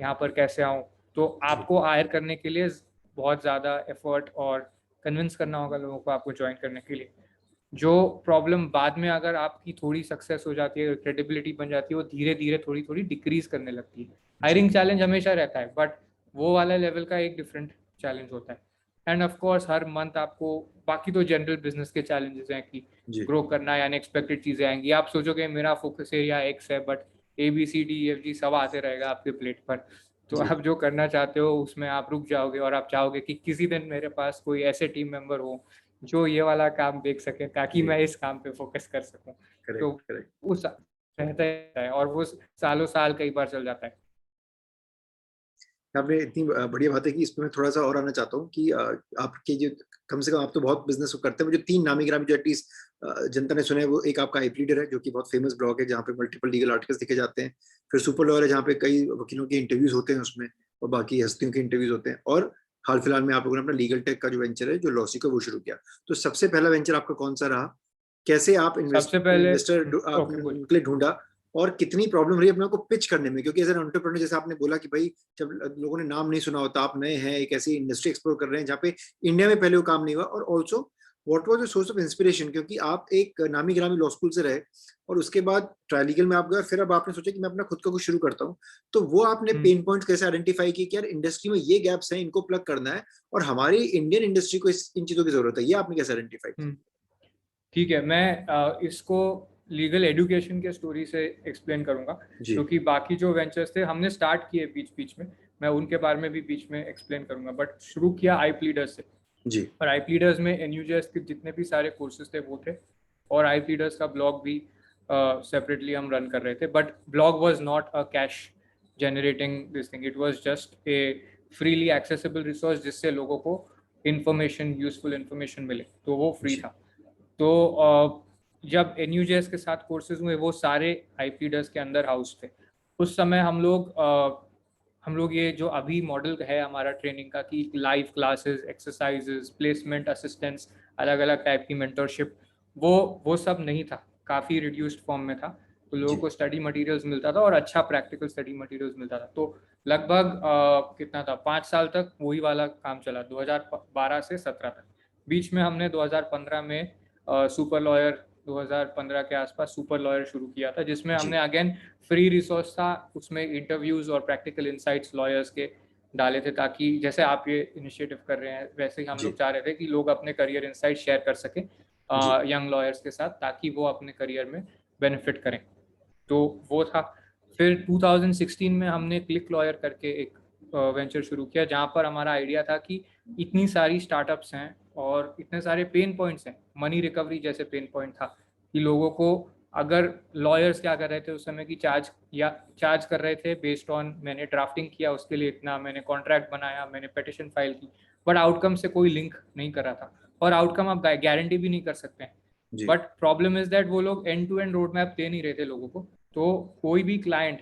यहाँ पर कैसे आऊँ। तो जी आपको हायर करने के लिए बहुत ज़्यादा एफर्ट और कन्विंस करना होगा लोगों को आपको ज्वाइन करने के लिए। जो प्रॉब्लम बाद में अगर आपकी थोड़ी सक्सेस हो जाती है, क्रेडिबिलिटी बन जाती है, वो धीरे धीरे थोड़ी थोड़ी डिक्रीज करने लगती है। हायरिंग चैलेंज हमेशा रहता है, बट वो वाला लेवल का एक डिफरेंट चैलेंज होता है। End of course her month आपको, बाकी तो जनरल बिजनेस के चैलेंजेस हैं कि जी ग्रो करना है, अनएक्सपेक्टेड चीज़ें आएंगी। आप सोचोगे मेरा फोकस एरिया एक्स है, बट ABCDEFG सब आते रहेगा आपके प्लेट पर। तो जी आप जो करना चाहते हो उसमें आप रुक जाओगे, और आप चाहोगे कि किसी दिन मेरे पास कोई ऐसे टीम मेंबर हो जो ये वाला काम देख सके, ताकि जी मैं इस काम पे फोकस कर सकूं। तो करेक्ट करेक्ट। उस रहता है, और वो सालों साल कई बार चल जाता है। आपने इतनी बढ़िया बात है कि इसमें मैं थोड़ा सा और आना चाहता हूँ कि आपके जो, कम से कम आप तो बहुत बिजनेस करते हैं, वो जो 3 नामी गिरामी जो एटलीस्ट जनता ने सुना है, वो एक आपका आईप लीडर है जो कि बहुत फेमस ब्लॉग है जहाँ पे मल्टीपल लीगल आर्टिकल्स लिखे जाते हैं। फिर सुपर लॉयर है जहाँ पे कई वकीलों के इंटरव्यूज होते हैं उसमें, और बाकी हस्तियों के इंटरव्यूज होते हैं। और हाल फिलहाल में आप लोगों ने अपना लीगल टेक का जो वेंचर है जो लॉसी को वो शुरू किया। तो सबसे पहला वेंचर आपका कौन सा रहा, कैसे आप सबसे पहले इन्वेस्टर ओके बोल। आपने ढूंढा, और कितनी प्रॉब्लम रही अपने को पिच करने में? क्योंकि एज एन एंटरप्रेन्योर जैसे आपने बोला कि भाई जब लोगों ने नाम नहीं सुना होता, आप नए हैं, एक ऐसी इंडस्ट्री एक्सप्लोर कर रहे हैं जहाँ पे इंडिया में पहले वो काम नहीं हुआ, और also what was the source of inspiration, क्योंकि आप एक नामी गिरामी लॉ स्कूल से रहे और उसके बाद ट्राइलीगल में आप गए, फिर अब आपने सोचा कि मैं अपना खुद का कुछ शुरू करता हूँ। तो वो आपने पेन पॉइंट्स कैसे आइडेंटिफाई किए कि यार इंडस्ट्री में ये गैप्स हैं, इनको प्लग करना है, और हमारी इंडियन इंडस्ट्री को इन चीजों की जरूरत है, ये आपने कैसे आइडेंटिफाई किया? ठीक है, मैं इसको लीगल एजुकेशन के स्टोरी से एक्सप्लेन करूंगा, जी क्योंकि बाकी जो वेंचर्स थे हमने स्टार्ट किए बीच बीच में, मैं उनके बारे में भी बीच में एक्सप्लेन करूंगा। बट शुरू किया आईप लीडर्स से, जी और आईप लीडर्स में NUJS के जितने भी सारे कोर्सेज थे वो थे, और आईप लीडर्स का ब्लॉग भी सेपरेटली हम रन कर रहे थे। But blog was not a cash generating this thing, it was just a freely accessible resource जिससे लोगों को इंफॉर्मेशन, यूजफुल इंफॉर्मेशन मिले, तो वो फ्री जी था। तो जब NUJS के साथ कोर्सेज हुए, वो सारे आईप लीडर्स के अंदर हाउस थे। उस समय हम लोग ये जो अभी मॉडल है हमारा ट्रेनिंग का कि live classes, exercises, placement assistants, अलग अलग टाइप की मेंटरशिप, वो सब नहीं था, काफ़ी रिड्यूस्ड फॉर्म में था। तो लोगों जी को स्टडी मटेरियल्स मिलता था, और अच्छा प्रैक्टिकल स्टडी मटेरियल्स मिलता था। तो लगभग कितना था, 5 साल तक वही वाला काम चला, 2012 से 17 तक। बीच में हमने 2015 में सुपर लॉयर, 2015 के आसपास सुपर लॉयर शुरू किया था, जिसमें जी हमने अगेन फ्री रिसोर्स था, उसमें इंटरव्यूज और प्रैक्टिकल इंसाइट्स लॉयर्स के डाले थे, ताकि जैसे आप ये इनिशिएटिव कर रहे हैं वैसे ही हम जी लोग चाह रहे थे कि लोग अपने करियर इंसाइट शेयर कर सकें जी यंग लॉयर्स के साथ, ताकि वो अपने करियर में बेनिफिट करें। तो वो था। फिर 2016 में हमने क्लिक लॉयर करके एक वेंचर शुरू किया, जहाँ पर हमारा आइडिया था कि इतनी सारी स्टार्टअप्स हैं और इतने सारे पेन पॉइंट्स हैं, मनी रिकवरी जैसे पेन पॉइंट था कि लोगों को, अगर लॉयर्स क्या कर रहे थे उस समय की चार्ज कर रहे थे बेस्ड ऑन, मैंने ड्राफ्टिंग किया उसके लिए इतना, मैंने कॉन्ट्रैक्ट बनाया, मैंने पेटिशन फाइल की, बट आउटकम से कोई लिंक नहीं कर रहा था, और आउटकम आप गारंटी भी नहीं कर सकते हैं। जी बट प्रॉब्लम इज दैट वो लोग end to end road map दे नहीं रहे थे लोगों को। तो कोई भी क्लाइंट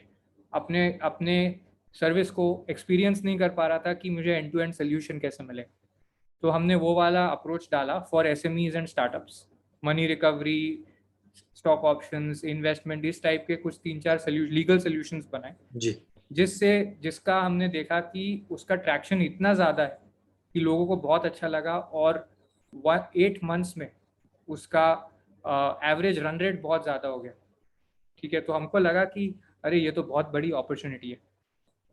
अपने अपने सर्विस को एक्सपीरियंस नहीं कर पा रहा था कि मुझे एंड टू एंड सोल्यूशन कैसे मिले। तो हमने वो वाला अप्रोच डाला for SMEs and startups, money recovery, stock options, investment, इस टाइप के कुछ 3-4 लीगल सोल्यूशंस बनाए, जी जिसका हमने देखा कि उसका ट्रैक्शन इतना ज़्यादा है कि लोगों को बहुत अच्छा लगा, और 8 मंथ्स में उसका एवरेज रन रेट बहुत ज़्यादा हो गया। ठीक है, तो हमको लगा कि अरे ये तो बहुत बड़ी अपॉर्चुनिटी है,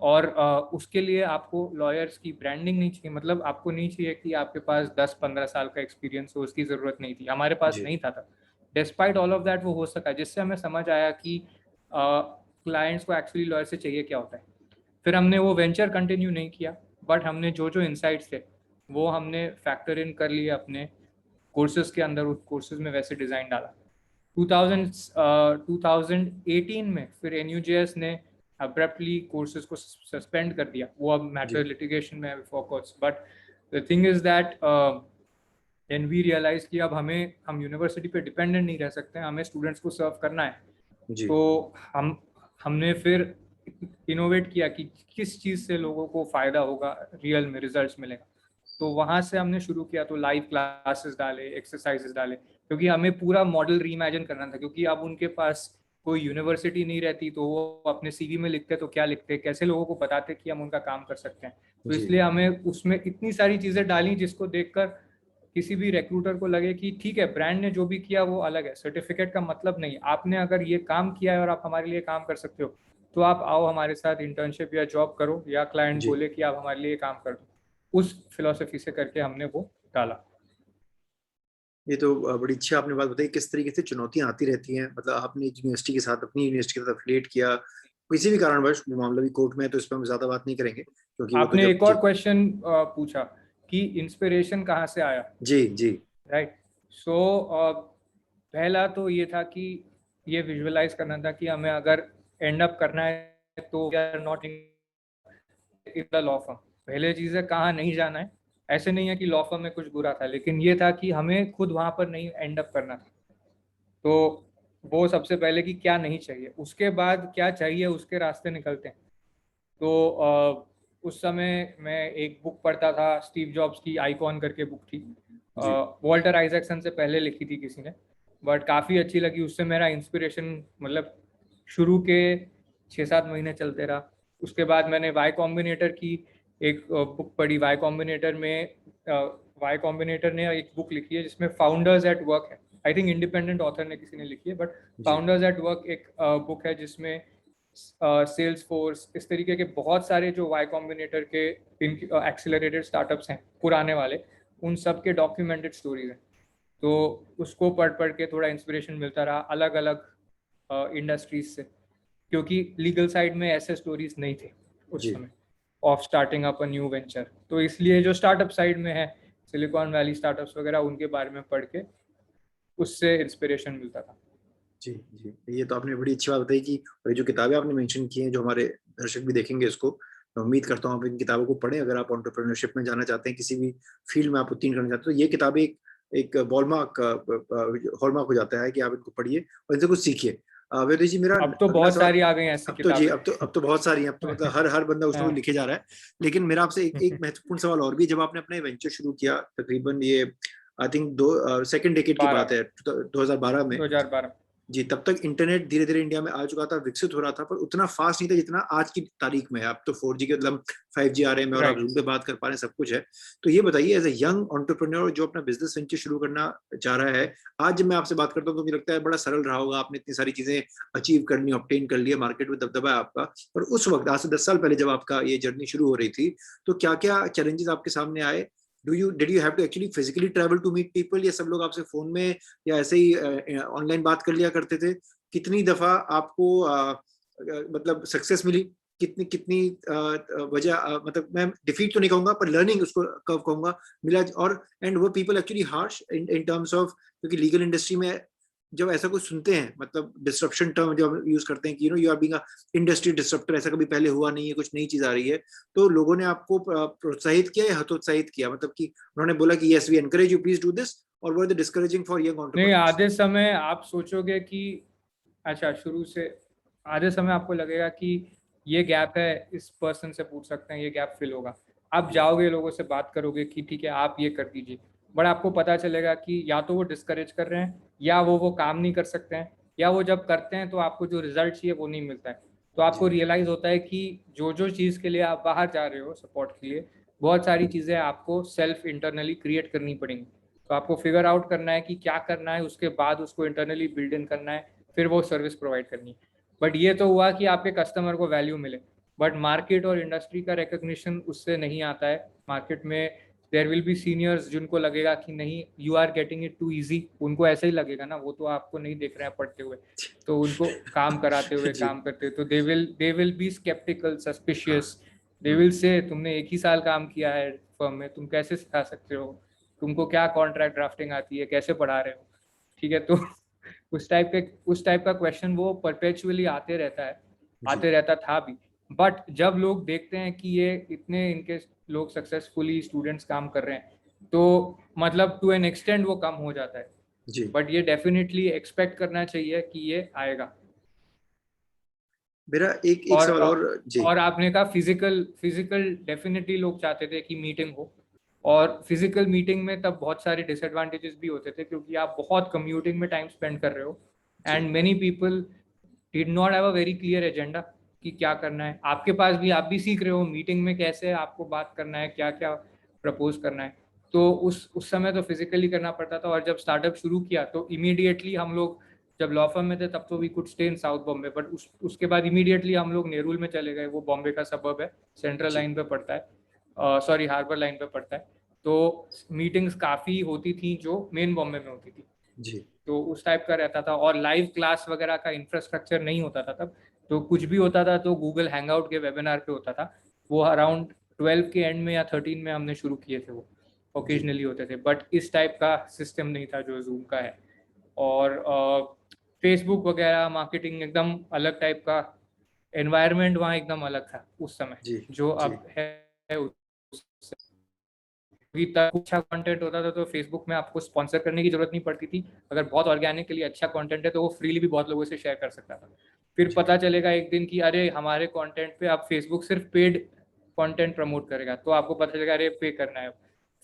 और उसके लिए आपको लॉयर्स की ब्रांडिंग नहीं चाहिए, मतलब आपको नहीं चाहिए कि आपके पास 10-15 साल का एक्सपीरियंस हो, उसकी ज़रूरत नहीं थी, हमारे पास जी नहीं था तब। डिस्पाइट ऑल ऑफ दैट वो हो सका, जिससे हमें समझ आया कि क्लाइंट्स को एक्चुअली लॉयर से चाहिए क्या होता है। फिर हमने वो वेंचर कंटिन्यू नहीं किया, बट हमने जो जो इंसाइट्स थे वो हमने फैक्टर इन कर लिए अपने कोर्सेज के अंदर, उस कोर्सेज में वैसे डिज़ाइन डाला। 2018 में फिर NUJS ने अब्रप्टली कोर्सेज को सस्पेंड कर दिया, वो अब जी मैटर लिटिगेशन में for course. But the thing is that then we realize कि अब हम यूनिवर्सिटी पे डिपेंडेंट नहीं रह सकते हैं, हमें स्टूडेंट्स को सर्व करना है। जी तो हमने फिर इनोवेट किया कि किस चीज़ से लोगों को फ़ायदा होगा, रियल में रिजल्ट्स मिलेगा। तो वहाँ से हमने शुरू किया, तो लाइव क्लासेस डाले, एक्सरसाइजेस डाले, क्योंकि हमें पूरा मॉडल रीइमेजिन करना था, क्योंकि अब उनके पास कोई यूनिवर्सिटी नहीं रहती, तो वो अपने सीवी में लिखते तो क्या लिखते, कैसे लोगों को बताते कि हम उनका काम कर सकते हैं। तो जी इसलिए हमें उसमें इतनी सारी चीज़ें डाली जिसको देखकर किसी भी रिक्रूटर को लगे कि ठीक है, ब्रांड ने जो भी किया वो अलग है, सर्टिफिकेट का मतलब नहीं, आपने अगर ये काम किया है और आप हमारे लिए काम कर सकते हो, तो आप आओ हमारे साथ इंटर्नशिप या जॉब करो, या क्लाइंट जी। बोले कि आप हमारे लिए काम कर दो। उस फिलॉसफी से करके हमने वो डाला। ये तो बड़ी अच्छी आपने बात बताई, किस तरीके से चुनौतियां आती रहती हैं। मतलब आपने यूनिवर्सिटी के साथ, अपनी यूनिवर्सिटी के साथ एफिलिएट किया, किसी भी कारणवश वो मामला भी कोर्ट में है, तो इस पर हम ज्यादा बात नहीं करेंगे क्योंकि वो तो आपने जब एक और क्वेश्चन पूछा कि इंस्पिरेशन कहाँ से आया, जी जी राइट। सो पहला तो ये था कि ये विजुअलाइज करना था कि हमें अगर एंड अप करना है तो we are not in the law firm. पहले चीज़ है कहाँ नहीं जाना है। ऐसे नहीं है कि लॉ फर्म में कुछ बुरा था, लेकिन ये था कि हमें खुद वहाँ पर नहीं एंड अप करना था। तो वो सबसे पहले कि क्या नहीं चाहिए, उसके बाद क्या चाहिए उसके रास्ते निकलते हैं। तो उस समय मैं एक बुक पढ़ता था, स्टीव जॉब्स की आइकॉन करके बुक थी, जी वॉल्टर आइजैक्सन से पहले लिखी थी किसी ने, बट काफ़ी अच्छी लगी। उससे मेरा इंस्पिरेशन मतलब शुरू के 6-7 महीने चलते रहा। उसके बाद मैंने वाई कॉम्बिनेटर की एक बुक पढ़ी। वाई कॉम्बिनेटर ने एक बुक लिखी है जिसमें फाउंडर्स एट वर्क है। आई थिंक इंडिपेंडेंट ऑथर ने किसी ने लिखी है, but the founders at work एक बुक है जिसमें सेल्स फोर्स, इस तरीके के बहुत सारे जो वाई कॉम्बिनेटर के एक्सेलरेटेड स्टार्टअप्स हैं पुराने वाले, उन सब के डॉक्यूमेंटेड स्टोरीज हैं। तो उसको पढ़ पढ़ के थोड़ा इंस्पिरेशन मिलता रहा अलग अलग इंडस्ट्रीज से, क्योंकि लीगल साइड में ऐसे स्टोरीज नहीं थे उस जी समय of starting up a new venture. तो इसलिए जो स्टार्टअप साइड में है, सिलिकॉन वैली स्टार्टअप्स वगैरह, उनके बारे में पढ़ के उससे इंस्पिरेशन मिलता था। जी जी। ये तो आपने बड़ी अच्छी बात बताई कि और ये जो किताबें आपने मेंशन की हैं, जो हमारे दर्शक भी देखेंगे इसको, मैं उम्मीद करता हूँ आप इन किताबों को पढ़ें। अगर आप एंटरप्रेन्योरशिप में जाना चाहते हैं, किसी भी फील्ड में आप उत्तीर्ण करना चाहते हैं, तो ये किताबें एक बॉलमार्क हॉलमार्क हो जाता है कि आप इनको पढ़िए और इनसे कुछ सीखिए। वेद जी, मेरा अब तो अगला बहुत सवाल, सारी आ गई ऐसी अब तो जी, किताबें। अब तो बहुत सारी हैं। अब तो मतलब हर बंदा उसमें हाँ। लिखे जा रहा है। लेकिन मेरा आपसे एक महत्वपूर्ण सवाल और भी, जब आपने अपना वेंचर शुरू किया, तकरीबन ये आई थिंक दो सेकंड डेकेड की बात 12, है, 2012 में। 2012। जी, तब तक इंटरनेट धीरे धीरे इंडिया में आ चुका था, विकसित हो रहा था, पर उतना फास्ट नहीं था जितना आज की तारीख में है। अब तो 4G के मतलब 5G आ रहे हैं और आप राइट। जूम पे बात कर पा रहे हैं, सब कुछ है। तो ये बताइए, एज ए यंग एंटरप्रेन्योर जो अपना बिजनेस वेंचर शुरू करना चाह रहा है, आज जब मैं आपसे बात करता हूँ तो मुझे लगता है बड़ा सरल रहा होगा, आपने इतनी सारी चीजें अचीव करनी, ऑब्टेन कर लिया, मार्केट में दबदबा है आपका। पर उस वक्त, आज से 10 साल पहले जब आपका ये जर्नी शुरू हो रही थी, तो क्या क्या चैलेंजेस आपके सामने आए? Did you have to actually physically travel to meet people, या सब लोग आपसे फोन में या ऐसे ही ऑनलाइन बात कर लिया करते थे? कितनी दफा आपको मतलब सक्सेस मिली, कितनी कितनी वजह, मतलब मैं डिफीट तो नहीं कहूंगा पर लर्निंग उसको कब कहूंगा, मिला? और एंड वो people actually harsh in terms of, क्योंकि लीगल इंडस्ट्री में जब ऐसा कुछ सुनते हैं, मतलब डिस्ट्रप्शन टर्म जब यूज करते हैं कि you are being industry disruptor, ऐसा कभी पहले हुआ नहीं है, कुछ नई चीज आ रही है, तो लोगों ने आपको प्रोत्साहित किया या हतोत्साहित किया? मतलब कि उन्होंने बोला कि yes we encourage you, please do this, और were they discouraging for young नहीं, एंटरप्रेन्योर्स? आधे समय आप सोचोगे कि अच्छा शुरू से, आधे समय आपको लगेगा कि ये गैप है, इस पर्सन से पूछ सकते हैं, ये गैप फिल होगा। आप जी जाओगे लोगों से बात करोगे कि ठीक है आप ये कर दीजिए, बट आपको पता चलेगा कि या तो वो डिस्करेज कर रहे हैं, या वो काम नहीं कर सकते हैं, या वो जब करते हैं तो आपको जो रिजल्ट चाहिए वो नहीं मिलता है। तो आपको जी रियलाइज होता है कि जो जो चीज़ के लिए आप बाहर जा रहे हो सपोर्ट के लिए, बहुत सारी चीज़ें आपको सेल्फ इंटरनली क्रिएट करनी पड़ेंगी। तो आपको फिगर आउट करना है कि क्या करना है, उसके बाद उसको इंटरनली बिल्ड इन करना है, फिर वो सर्विस प्रोवाइड करनी है। बट ये तो हुआ कि आपके कस्टमर को वैल्यू मिले, बट मार्केट और इंडस्ट्री का रिकग्निशन उससे नहीं आता है। मार्केट में देयर विल बी सीनियर्स जिनको लगेगा कि नहीं you are getting it too easy, उनको ऐसे ही लगेगा ना, वो तो आपको नहीं देख रहे हैं पढ़ते हुए, तो उनको काम कराते हुए जी काम करते हुए, तो दे विल बी स्केप्टिकल, हाँ सस्पिशियस। दे विल से तुमने एक ही साल काम किया है फर्म में, तुम कैसे सिखा सकते हो, तुमको क्या कॉन्ट्रैक्ट ड्राफ्टिंग आती है, कैसे पढ़ा रहे हो। ठीक है, तो उस टाइप का क्वेश्चन वो परपेचुअली आते रहता है, जी। आते रहता था भी। बट जब लोग देखते हैं कि ये इतने इनके लोग सक्सेसफुली स्टूडेंट्स काम कर रहे हैं, तो मतलब टू एन एक्सटेंड वो कम हो जाता है। जी बट ये डेफिनेटली एक्सपेक्ट करना चाहिए कि ये आएगा। मेरा एक एक सवाल और। जी और आपने कहा फिजिकल फिजिकल डेफिनेटली लोग चाहते थे कि मीटिंग हो, और फिजिकल मीटिंग में तब बहुत सारे डिसएडवांटेजेस भी होते थे क्योंकि आप बहुत कम्यूटिंग में टाइम स्पेंड कर रहे हो and many people did not have a very clear agenda कि क्या करना है। आपके पास भी, आप भी सीख रहे हो मीटिंग में कैसे आपको बात करना है, क्या क्या प्रपोज करना है। तो उस समय तो फिजिकली करना पड़ता था। और जब स्टार्टअप शुरू किया तो इमीडिएटली हम लोग, जब लॉ फर्म में थे तब तो we could stay in south Bombay, but उसके बाद इमीडिएटली हम लोग नेरुल में चले गए। वो बॉम्बे का सबब है, सेंट्रल लाइन पे पड़ता है, सॉरी हार्बर लाइन पे पड़ता है। तो मीटिंग्स काफ़ी होती थी जो मेन बॉम्बे में होती थी जी तो उस टाइप का रहता था। और लाइव क्लास वगैरह का इंफ्रास्ट्रक्चर नहीं होता था तब, तो कुछ भी होता था तो गूगल हैंगआउट के वेबिनार पे होता था। वो अराउंड 12 के एंड में या 13 में हमने शुरू किए थे, वो ओकेजनली होते थे, बट इस टाइप का सिस्टम नहीं था जो जूम का है। और फेसबुक वगैरह मार्केटिंग एकदम अलग टाइप का एनवायरनमेंट वहाँ एकदम अलग था उस समय जी जो जी अब है उस अभी तक अच्छा कंटेंट होता था तो फेसबुक में आपको स्पॉन्सर करने की जरूरत नहीं पड़ती थी। अगर बहुत ऑर्गेनिकली अच्छा कंटेंट है तो वो फ्रीली भी बहुत लोगों से शेयर कर सकता था। फिर जी पता चलेगा एक दिन कि अरे हमारे कंटेंट पे अब फेसबुक सिर्फ पेड कंटेंट प्रमोट करेगा, तो आपको पता चलेगा अरे पे करना है।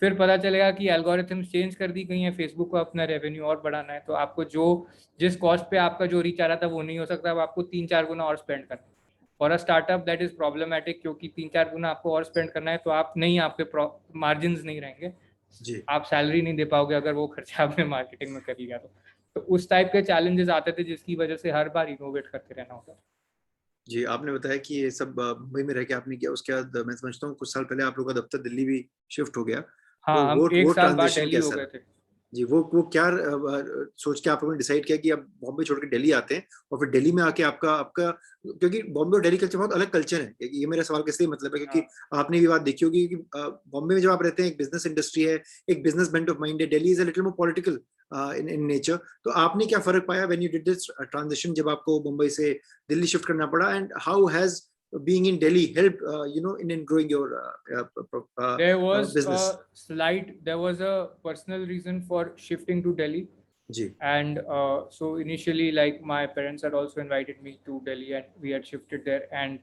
फिर पता चलेगा कि एल्गोरिथम चेंज कर दी गई है, फेसबुक को अपना रेवेन्यू और बढ़ाना है, तो आपको जो जिस कॉस्ट पे आपका जो रीच आ रहा था वो नहीं हो सकता, अब आपको 3-4 गुना और स्पेंड करना है। For a startup that is problematic, क्योंकि 3-4 गुना आपको और स्पेंड करना है तो आप नहीं, आपके मार्जिन नहीं रहेंगे, जी आप सैलरी नहीं दे पाओगे अगर वो खर्चा आपने मार्केटिंग में कर लिया तो उस टाइप के चैलेंजेस आते थे जिसकी वजह से हर बार इनोवेट करते रहना होता था। जी आपने बताया कि ये सब मुंबई में रह के आपने किया, उसके बाद मैं समझता हूँ कुछ साल पहले आप लोगों का दफ्तर दिल्ली भी शिफ्ट हो गया, तो हाँ, हम वो 1 साल बाद ट्रांजिशन दिल्ली हो कैसा गए रहा? थे। जी वो क्या सोच के आप लोगों ने डिसाइड किया कि अब बॉम्बे छोड़ के दिल्ली आते हैं, और फिर दिल्ली में आके आपका आपका क्योंकि बॉम्बे और दिल्ली कल्चर बहुत अलग कल्चर है, ये मेरा सवाल किस लिए मतलब है क्योंकि हाँ, आपने भी बात देखी होगी कि बॉम्बे में जब आप रहते हैं एक बिजनेस इंडस्ट्री है, एक बिजनेस बेंट ऑफ माइंड है, Delhi is a little more political in nature. तो आपने क्या फर्क पाया when you did this transition, जब आपको मुंबई से दिल्ली शिफ्ट करना पड़ा, and how has being in Delhi helped in growing your business? there was a personal reason for shifting to Delhi. जी And so initially, like, my parents had also invited me to Delhi and we had shifted there. And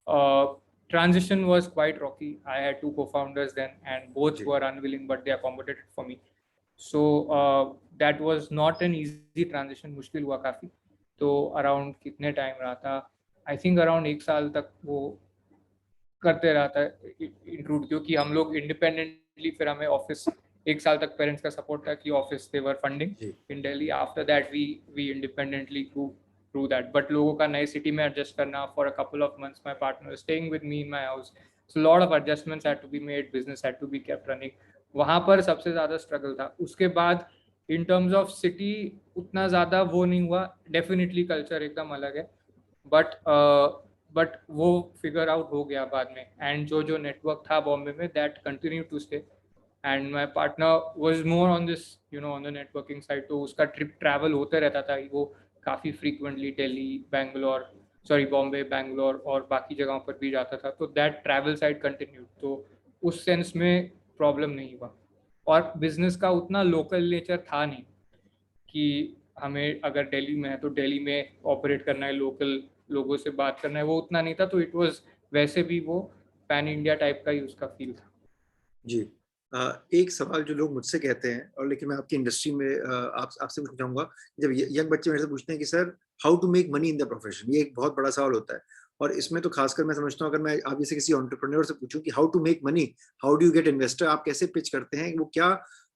uh, transition was quite rocky. I had 2 co-founders then and both जी were unwilling, but they accommodated for me. So that was not an easy transition, मुश्किल हुआ काफ़ी। तो around कितने time रहा था, I think around 1 साल तक वो करते रहा था इंक्लूड, क्योंकि हम लोग इंडिपेंडेंटली, फिर हमें ऑफिस 1 साल तक पेरेंट्स का सपोर्ट था कि ऑफिस दे वर फंडिंग जी in Delhi. After that we independently through that, but लोगों का नए सिटी में एडजस्ट करना for a couple of months, my partner staying with me in my house, so lot of adjustments had to be made, business had to be kept running. वहाँ पर सबसे ज़्यादा struggle था। उसके बाद इन टर्म्स ऑफ सिटी उतना ज़्यादा वो नहीं हुआ, डेफिनेटली कल्चर एकदम अलग है, बट वो फिगर आउट हो गया बाद में। एंड जो नेटवर्क था बॉम्बे में that continue to stay, and my partner was more on this on the networking side, तो उसका ट्रैवल होते रहता था वो काफ़ी फ्रीक्वेंटली, दिल्ली, बैंगलोर, सॉरी बॉम्बे, बैंगलोर और बाकी जगहों पर भी जाता था, तो दैट ट्रैवल साइड कंटिन्यू, तो उस सेंस में प्रॉब्लम नहीं हुआ। और बिजनेस का उतना लोकल नेचर था नहीं कि हमें अगर दिल्ली में है तो दिल्ली में ऑपरेट करना है, लोकल लोगों से बात करना है, वो उतना नहीं था। तो इट वाज वैसे भी वो पैन इंडिया टाइप का ही उसका फील था। जी एक सवाल जो लोग मुझसे कहते हैं, और लेकिन मैं आपकी इंडस्ट्री में आपसे पूछना चाहूंगा, जब यंग बच्चे मेरे से पूछते हैं कि sir how to make money in the profession, ये एक बहुत बड़ा सवाल होता है। और इसमें तो खासकर मैं समझता हूँ, अगर मैं आप जैसे किसी एंटरप्रेन्योर से पूछूं कि how to make money, how do you get investor, आप कैसे पिच करते हैं, वो क्या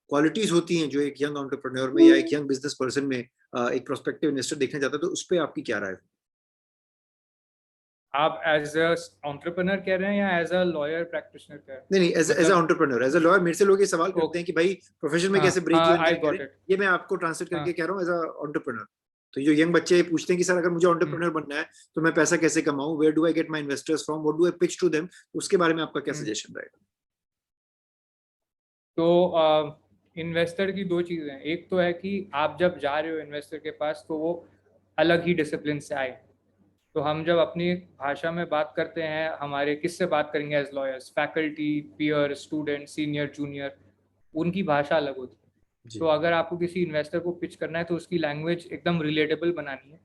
क्वालिटीज होती हैं जो एक यंग एंटरप्रेन्योर में या एक यंग बिजनेस पर्सन में एक प्रोस्पेक्टिव इन्वेस्टर देखना चाहता है, तो उस पर आपकी क्या राय है? आप एज अ एंटरप्रेन्योर कह रहे हैं या एज अ लॉयर प्रैक्टिशनर कह रहे हैं? नहीं नहीं, एज अ मतलब एंटरप्रेन्योर, एज अ लॉयर मेरे से लोग ये सवाल करते हैं कि भाई प्रोफेशन में हाँ कैसे ब्रेक हाँ, इवन आई करें, गॉट इट। ये मैं आपको ट्रांसलेट हाँ करके कह रहा हूँ एज अ एंटरप्रेन्योर। तो जो यंग बच्चे पूछते हैं कि सर अगर मुझे एंटरप्रेन्योर बनना है तो मैं पैसा कैसे कमाऊं, where do I get my investors from, what do I pitch to them, उसके बारे में आपका क्या सजेशन रहेगा? तो इन्वेस्टर की 2 चीज़ें हैं। एक तो है कि आप जब जा रहे हो इन्वेस्टर के पास तो वो अलग ही डिसिप्लिन से आए। तो हम जब अपनी भाषा में बात करते हैं, हमारे किससे बात करेंगे as lawyers, faculty, peer, student, senior, junior, उनकी भाषा अलग होती है। तो जी अगर आपको किसी इन्वेस्टर को पिच करना है तो उसकी लैंग्वेज एकदम रिलेटेबल बनानी है।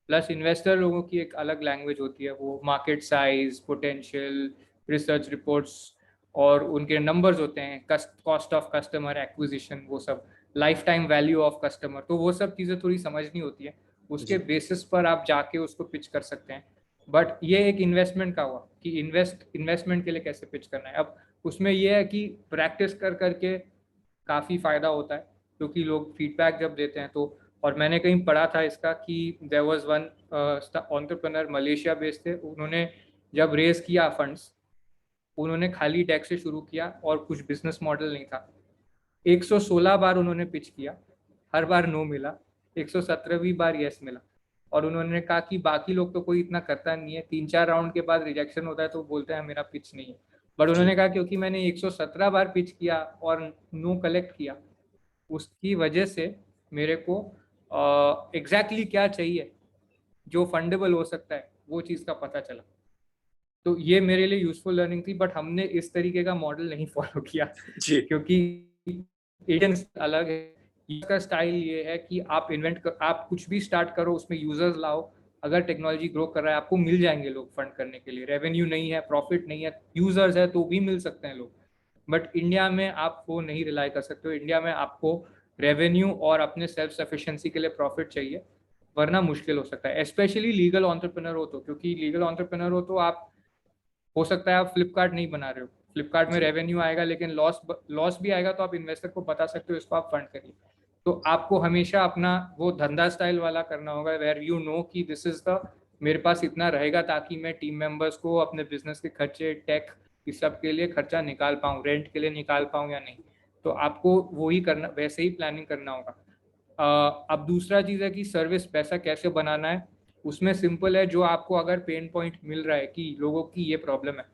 प्लस इन्वेस्टर लोगों की एक अलग लैंग्वेज होती है, वो market size, potential, research reports, और उनके नंबर्स होते हैं, कॉस्ट ऑफ कस्टमर एक्विजिशन, वो सब, life time value of customer, तो वो सब चीज़ें थोड़ी समझनी होती है। उसके जी बेसिस पर आप जाके उसको पिच कर सकते हैं। बट ये एक इन्वेस्टमेंट का हुआ कि इन्वेस्टमेंट के लिए कैसे पिच करना है। अब उसमें ये है कि प्रैक्टिस कर करके काफ़ी फ़ायदा होता है, क्योंकि लोग फीडबैक जब देते हैं तो। और मैंने कहीं पढ़ा था इसका कि there was one entrepreneur Malaysia based थे, उन्होंने जब रेज किया फंड्स, उन्होंने खाली डेक से शुरू किया और कुछ बिजनेस मॉडल नहीं था। 116 बार उन्होंने पिच किया, हर बार नो मिला, 117वीं बार यस मिला। और उन्होंने कहा कि बाकी लोग तो कोई इतना करता नहीं है, 3-4 राउंड के बाद रिजेक्शन होता है तो बोलते हैं मेरा पिच नहीं है। बट जी उन्होंने कहा क्योंकि मैंने 117 बार पिच किया और नो कलेक्ट किया, उसकी वजह से मेरे को एग्जैक्टली क्या चाहिए जो फंडेबल हो सकता है, वो चीज़ का पता चला। तो ये मेरे लिए यूजफुल लर्निंग थी। बट हमने इस तरीके का मॉडल नहीं फॉलो किया, जी क्योंकि एजेंट्स अलग है। इसका स्टाइल ये है कि आप कुछ भी स्टार्ट करो, उसमें यूजर्स लाओ। अगर टेक्नोलॉजी ग्रो कर रहा है, आपको मिल जाएंगे लोग फंड करने के लिए। रेवेन्यू नहीं है, प्रॉफिट नहीं है, यूजर्स है तो भी मिल सकते हैं लोग। बट इंडिया में आप वो नहीं रिलाई कर सकते हो। इंडिया में आपको रेवेन्यू और अपने सेल्फ सफिशिएंसी के लिए प्रॉफिट चाहिए, वरना मुश्किल हो सकता है, स्पेशली लीगल एंटरप्रेन्योर हो तो। क्योंकि लीगल एंटरप्रेन्योर हो तो आप, हो सकता है आप फ्लिपकार्ट नहीं बना रहे हो, फ्लिपकार्ट में जी रेवेन्यू आएगा लेकिन लॉस भी आएगा, तो आप इन्वेस्टर को बता सकते हो इसको आप फंड करिए। तो आपको हमेशा अपना वो धंधा स्टाइल वाला करना होगा, वेर यू नो कि दिस इज द, मेरे पास इतना रहेगा ताकि मैं टीम मेंबर्स को अपने बिजनेस के खर्चे, टेक, इस सब के लिए खर्चा निकाल पाऊँ, रेंट के लिए निकाल पाऊँ या नहीं। तो आपको वो ही करना, वैसे ही प्लानिंग करना होगा। अब दूसरा चीज़ है कि सर्विस पैसा कैसे बनाना है। उसमें सिंपल है, जो आपको अगर पेन पॉइंट मिल रहा है कि लोगों की ये प्रॉब्लम है,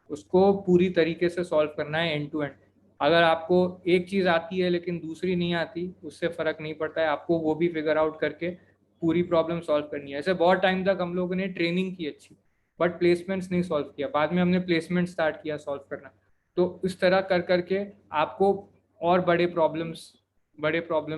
उसको पूरी तरीके से सॉल्व करना है एंड टू एंड। अगर आपको एक चीज़ आती है लेकिन दूसरी नहीं आती, उससे फ़र्क नहीं पड़ता है, आपको वो भी फिगर आउट करके पूरी प्रॉब्लम सॉल्व करनी है। ऐसे बहुत टाइम तक हम लोगों ने ट्रेनिंग की अच्छी, बट प्लेसमेंट्स नहीं सॉल्व किया। बाद में हमने प्लेसमेंट स्टार्ट किया सॉल्व करना। तो इस तरह कर करके आपको और बड़े प्रॉब्लम्स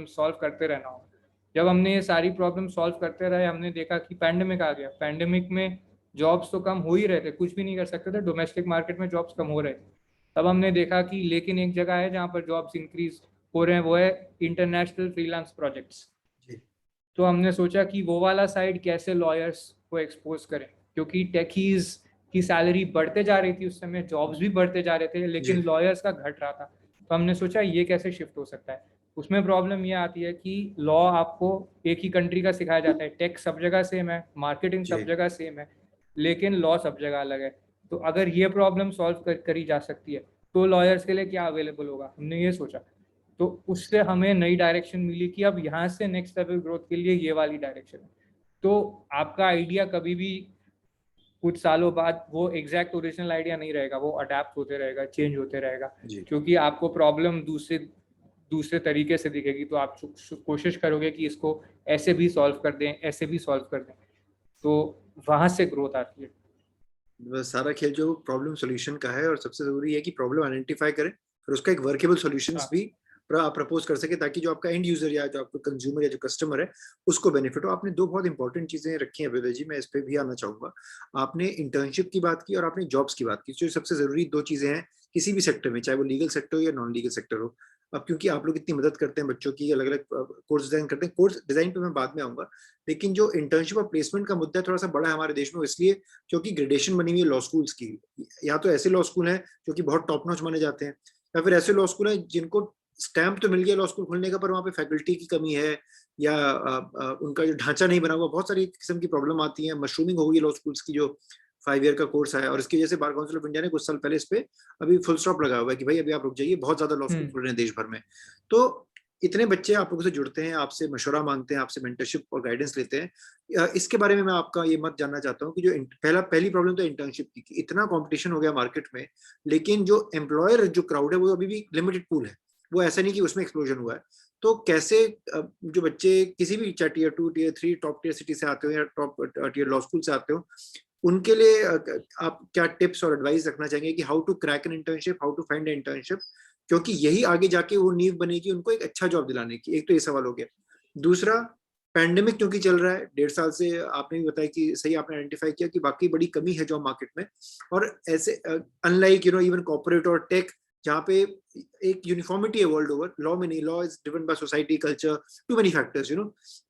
सॉल्व करते रहना होगा। जब हमने ये सारी प्रॉब्लम सॉल्व करते रहे, हमने देखा कि पैंडेमिक आ गया। पैंडेमिक में जॉब्स तो कम हो ही रहे थे, कुछ भी नहीं कर सकते थे, डोमेस्टिक मार्केट में जॉब्स कम हो रहे थे। तब हमने देखा कि लेकिन एक जगह है जहाँ पर जॉब्स इंक्रीज हो रहे हैं, वो है इंटरनेशनल फ्रीलांस प्रोजेक्ट्स। जी तो हमने सोचा कि वो वाला साइड कैसे लॉयर्स को एक्सपोज करें, क्योंकि टेकीज की सैलरी बढ़ते जा रही थी उस समय, जॉब्स भी बढ़ते जा रहे थे, जी लेकिन लॉयर्स का घट रहा था। तो हमने सोचा ये कैसे शिफ्ट हो सकता है। उसमें प्रॉब्लम ये आती है कि लॉ आपको एक ही कंट्री का सिखाया जाता है, टेक सब जगह सेम है, मार्केटिंग सब जी जगह सेम है, लेकिन लॉ सब जगह अलग है। तो अगर ये प्रॉब्लम सॉल्व करी जा सकती है, तो लॉयर्स के लिए क्या अवेलेबल होगा, हमने ये सोचा। तो उससे हमें नई डायरेक्शन मिली कि अब यहाँ से नेक्स्ट लेवल ग्रोथ के लिए ये वाली डायरेक्शन है। तो आपका आइडिया कभी भी कुछ सालों बाद वो एग्जैक्ट ओरिजिनल आइडिया नहीं रहेगा, वो अडेप्ट होते रहेगा, चेंज होते रहेगा, जी क्योंकि आपको प्रॉब्लम दूसरे दूसरे तरीके से दिखेगी। तो आप कोशिश करोगे कि इसको ऐसे भी सॉल्व कर दें, ऐसे भी सॉल्व कर दें, तो वहां से ग्रोथ आती है। बस सारा खेल जो प्रॉब्लम सॉल्यूशन का है, और सबसे जरूरी है कि प्रॉब्लम आइडेंटिफाई करें, फिर उसका एक वर्केबल सॉल्यूशंस हाँ भी आप प्रपोज कर सके, ताकि जो आपका एंड यूजर या जो आपका कंज्यूमर या जो कस्टमर है उसको बेनिफिट हो। आपने दो बहुत इंपॉर्टेंट चीजें रखी हैं विवेक जी, मैं इस पे भी आना चाहूंगा। आपने इंटर्नशिप की बात की और आपने जॉब्स की बात की, जो सबसे जरूरी दो चीजें हैं किसी भी सेक्टर में, चाहे वो लीगल सेक्टर हो या नॉन लीगल सेक्टर हो। अब क्योंकि आप लोग इतनी मदद करते हैं बच्चों की, अलग अलग कोर्स डिजाइन करते हैं, कोर्स डिजाइन पे मैं बाद में आऊंगा, लेकिन जो इंटर्नशिप और प्लेसमेंट का मुद्दा थोड़ा सा बड़ा है हमारे देश में, इसलिए क्योंकि ग्रेडेशन बनी हुई है लॉ स्कूल्स की। या तो ऐसे लॉ स्कूल हैं जो कि बहुत टॉप नॉच माने जाते हैं, या फिर ऐसे लॉ स्कूल हैं जिनको स्टैंप तो मिल गया लॉ स्कूल खोलने का, पर वहाँ पे फैकल्टी की कमी है, या उनका जो ढांचा नहीं बना हुआ, बहुत सारी किस्म की प्रॉब्लम आती है। मशरूमिंग हो गई लॉ स्कूल्स की, जो 5 ईयर का कोर्स है, और इसकी वजह से बार काउंसिल ऑफ इंडिया ने कुछ साल पहले इस पे अभी फुल स्टॉप लगा हुआ है कि भाई अभी आप रुक जाइए, बहुत ज्यादा लॉ स्कूल खुल रहे हैं देश भर में। तो इतने बच्चे आप लोगों से जुड़ते हैं, आपसे मशवरा मांगते हैं, आपसे मेंटरशिप और गाइडेंस लेते हैं। इसके बारे में मैं आपका ये मत जानना चाहता हूँ कि जो पहली प्रॉब्लम तो इंटर्नशिप की, कि इतना कंपटीशन हो गया मार्केट में, लेकिन जो एम्प्लॉयर जो क्राउड है वो अभी भी लिमिटेड पूल है, वो ऐसा नहीं कि उसमें एक्सप्लोजन हुआ है। तो कैसे जो बच्चे किसी भी चाहे tier 2 tier 3 top tier city से आते हो या टॉप टीयर लॉ स्कूल से आते हो, उनके लिए आप क्या टिप्स और एडवाइस रखना चाहेंगे कि how to crack an internship, how to find internship, क्योंकि यही आगे जाके वो नींव बनेगी उनको एक अच्छा जॉब दिलाने की। एक तो ये सवाल हो गया। दूसरा, पैंडेमिक क्योंकि चल रहा है 1.5 साल से, आपने भी बताया कि सही आपने आइडेंटिफाई किया कि वाकई बड़ी कमी है जॉब मार्केट में। और ऐसे अनलाइक इवन कॉर्पोरेट और टेक, जहाँ पे एक यूनिफॉर्मिटी है वर्ल्ड ओवर, लॉ में नहीं, law is driven by society, culture, too many factors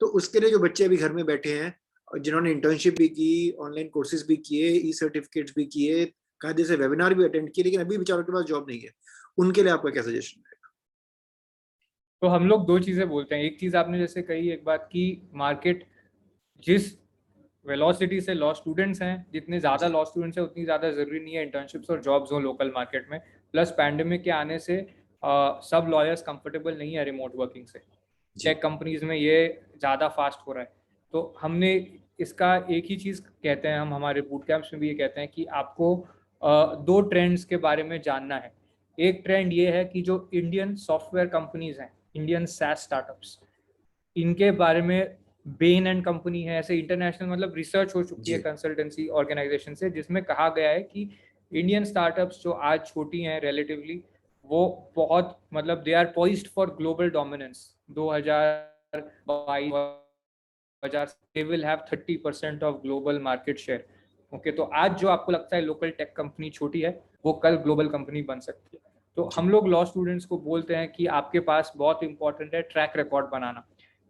तो उसके लिए जो बच्चे अभी घर में बैठे हैं, जिन्होंने इंटर्नशिप भी की, ऑनलाइन कोर्सेज भी किए, ई सर्टिफिकेट्स भी किए, कायदे से वेबिनार भी अटेंड किए, लेकिन अभी बेचारों के पास जॉब नहीं है, उनके लिए आपका क्या सजेशन है? तो हम लोग दो चीजें बोलते हैं। एक चीज आपने जैसे कही, एक बात की मार्केट जिस वेलोसिटी से लॉ स्टूडेंट्स हैं, जितने ज़्यादा लॉ स्टूडेंट्स हैं उतनी ज़्यादा ज़रूरी नहीं है इंटर्नशिप्स और जॉब्स हो लोकल मार्केट में। प्लस पैंडेमिक के आने से सब लॉयर्स कंफर्टेबल नहीं है रिमोट वर्किंग से। टेक कंपनीज में ये ज़्यादा फास्ट हो रहा है। तो हमने इसका एक ही चीज़ कहते हैं, हम हमारे बूट कैंप्स में भी ये कहते हैं कि आपको दो ट्रेंड्स के बारे में जानना है। एक ट्रेंड ये है कि जो इंडियन सॉफ्टवेयर कंपनीज हैं, इंडियन सैस स्टार्टअप्स, इनके बारे में बेन एंड कंपनी है, ऐसे इंटरनेशनल मतलब रिसर्च हो चुकी है कंसल्टेंसी ऑर्गेनाइजेशन से, जिसमें कहा गया है कि इंडियन स्टार्टअप्स जो आज छोटी हैं रिलेटिवली, वो बहुत मतलब they are poised for global dominance. 2022 they will have 30% of global market share. Okay, तो आज जो आपको लगता है लोकल टेक कंपनी छोटी है, वो कल ग्लोबल कंपनी बन सकती है। तो हम लोग लॉ स्टूडेंट्स को बोलते हैं कि आपके पास बहुत इंपॉर्टेंट है ट्रैक रिकॉर्ड बनाना।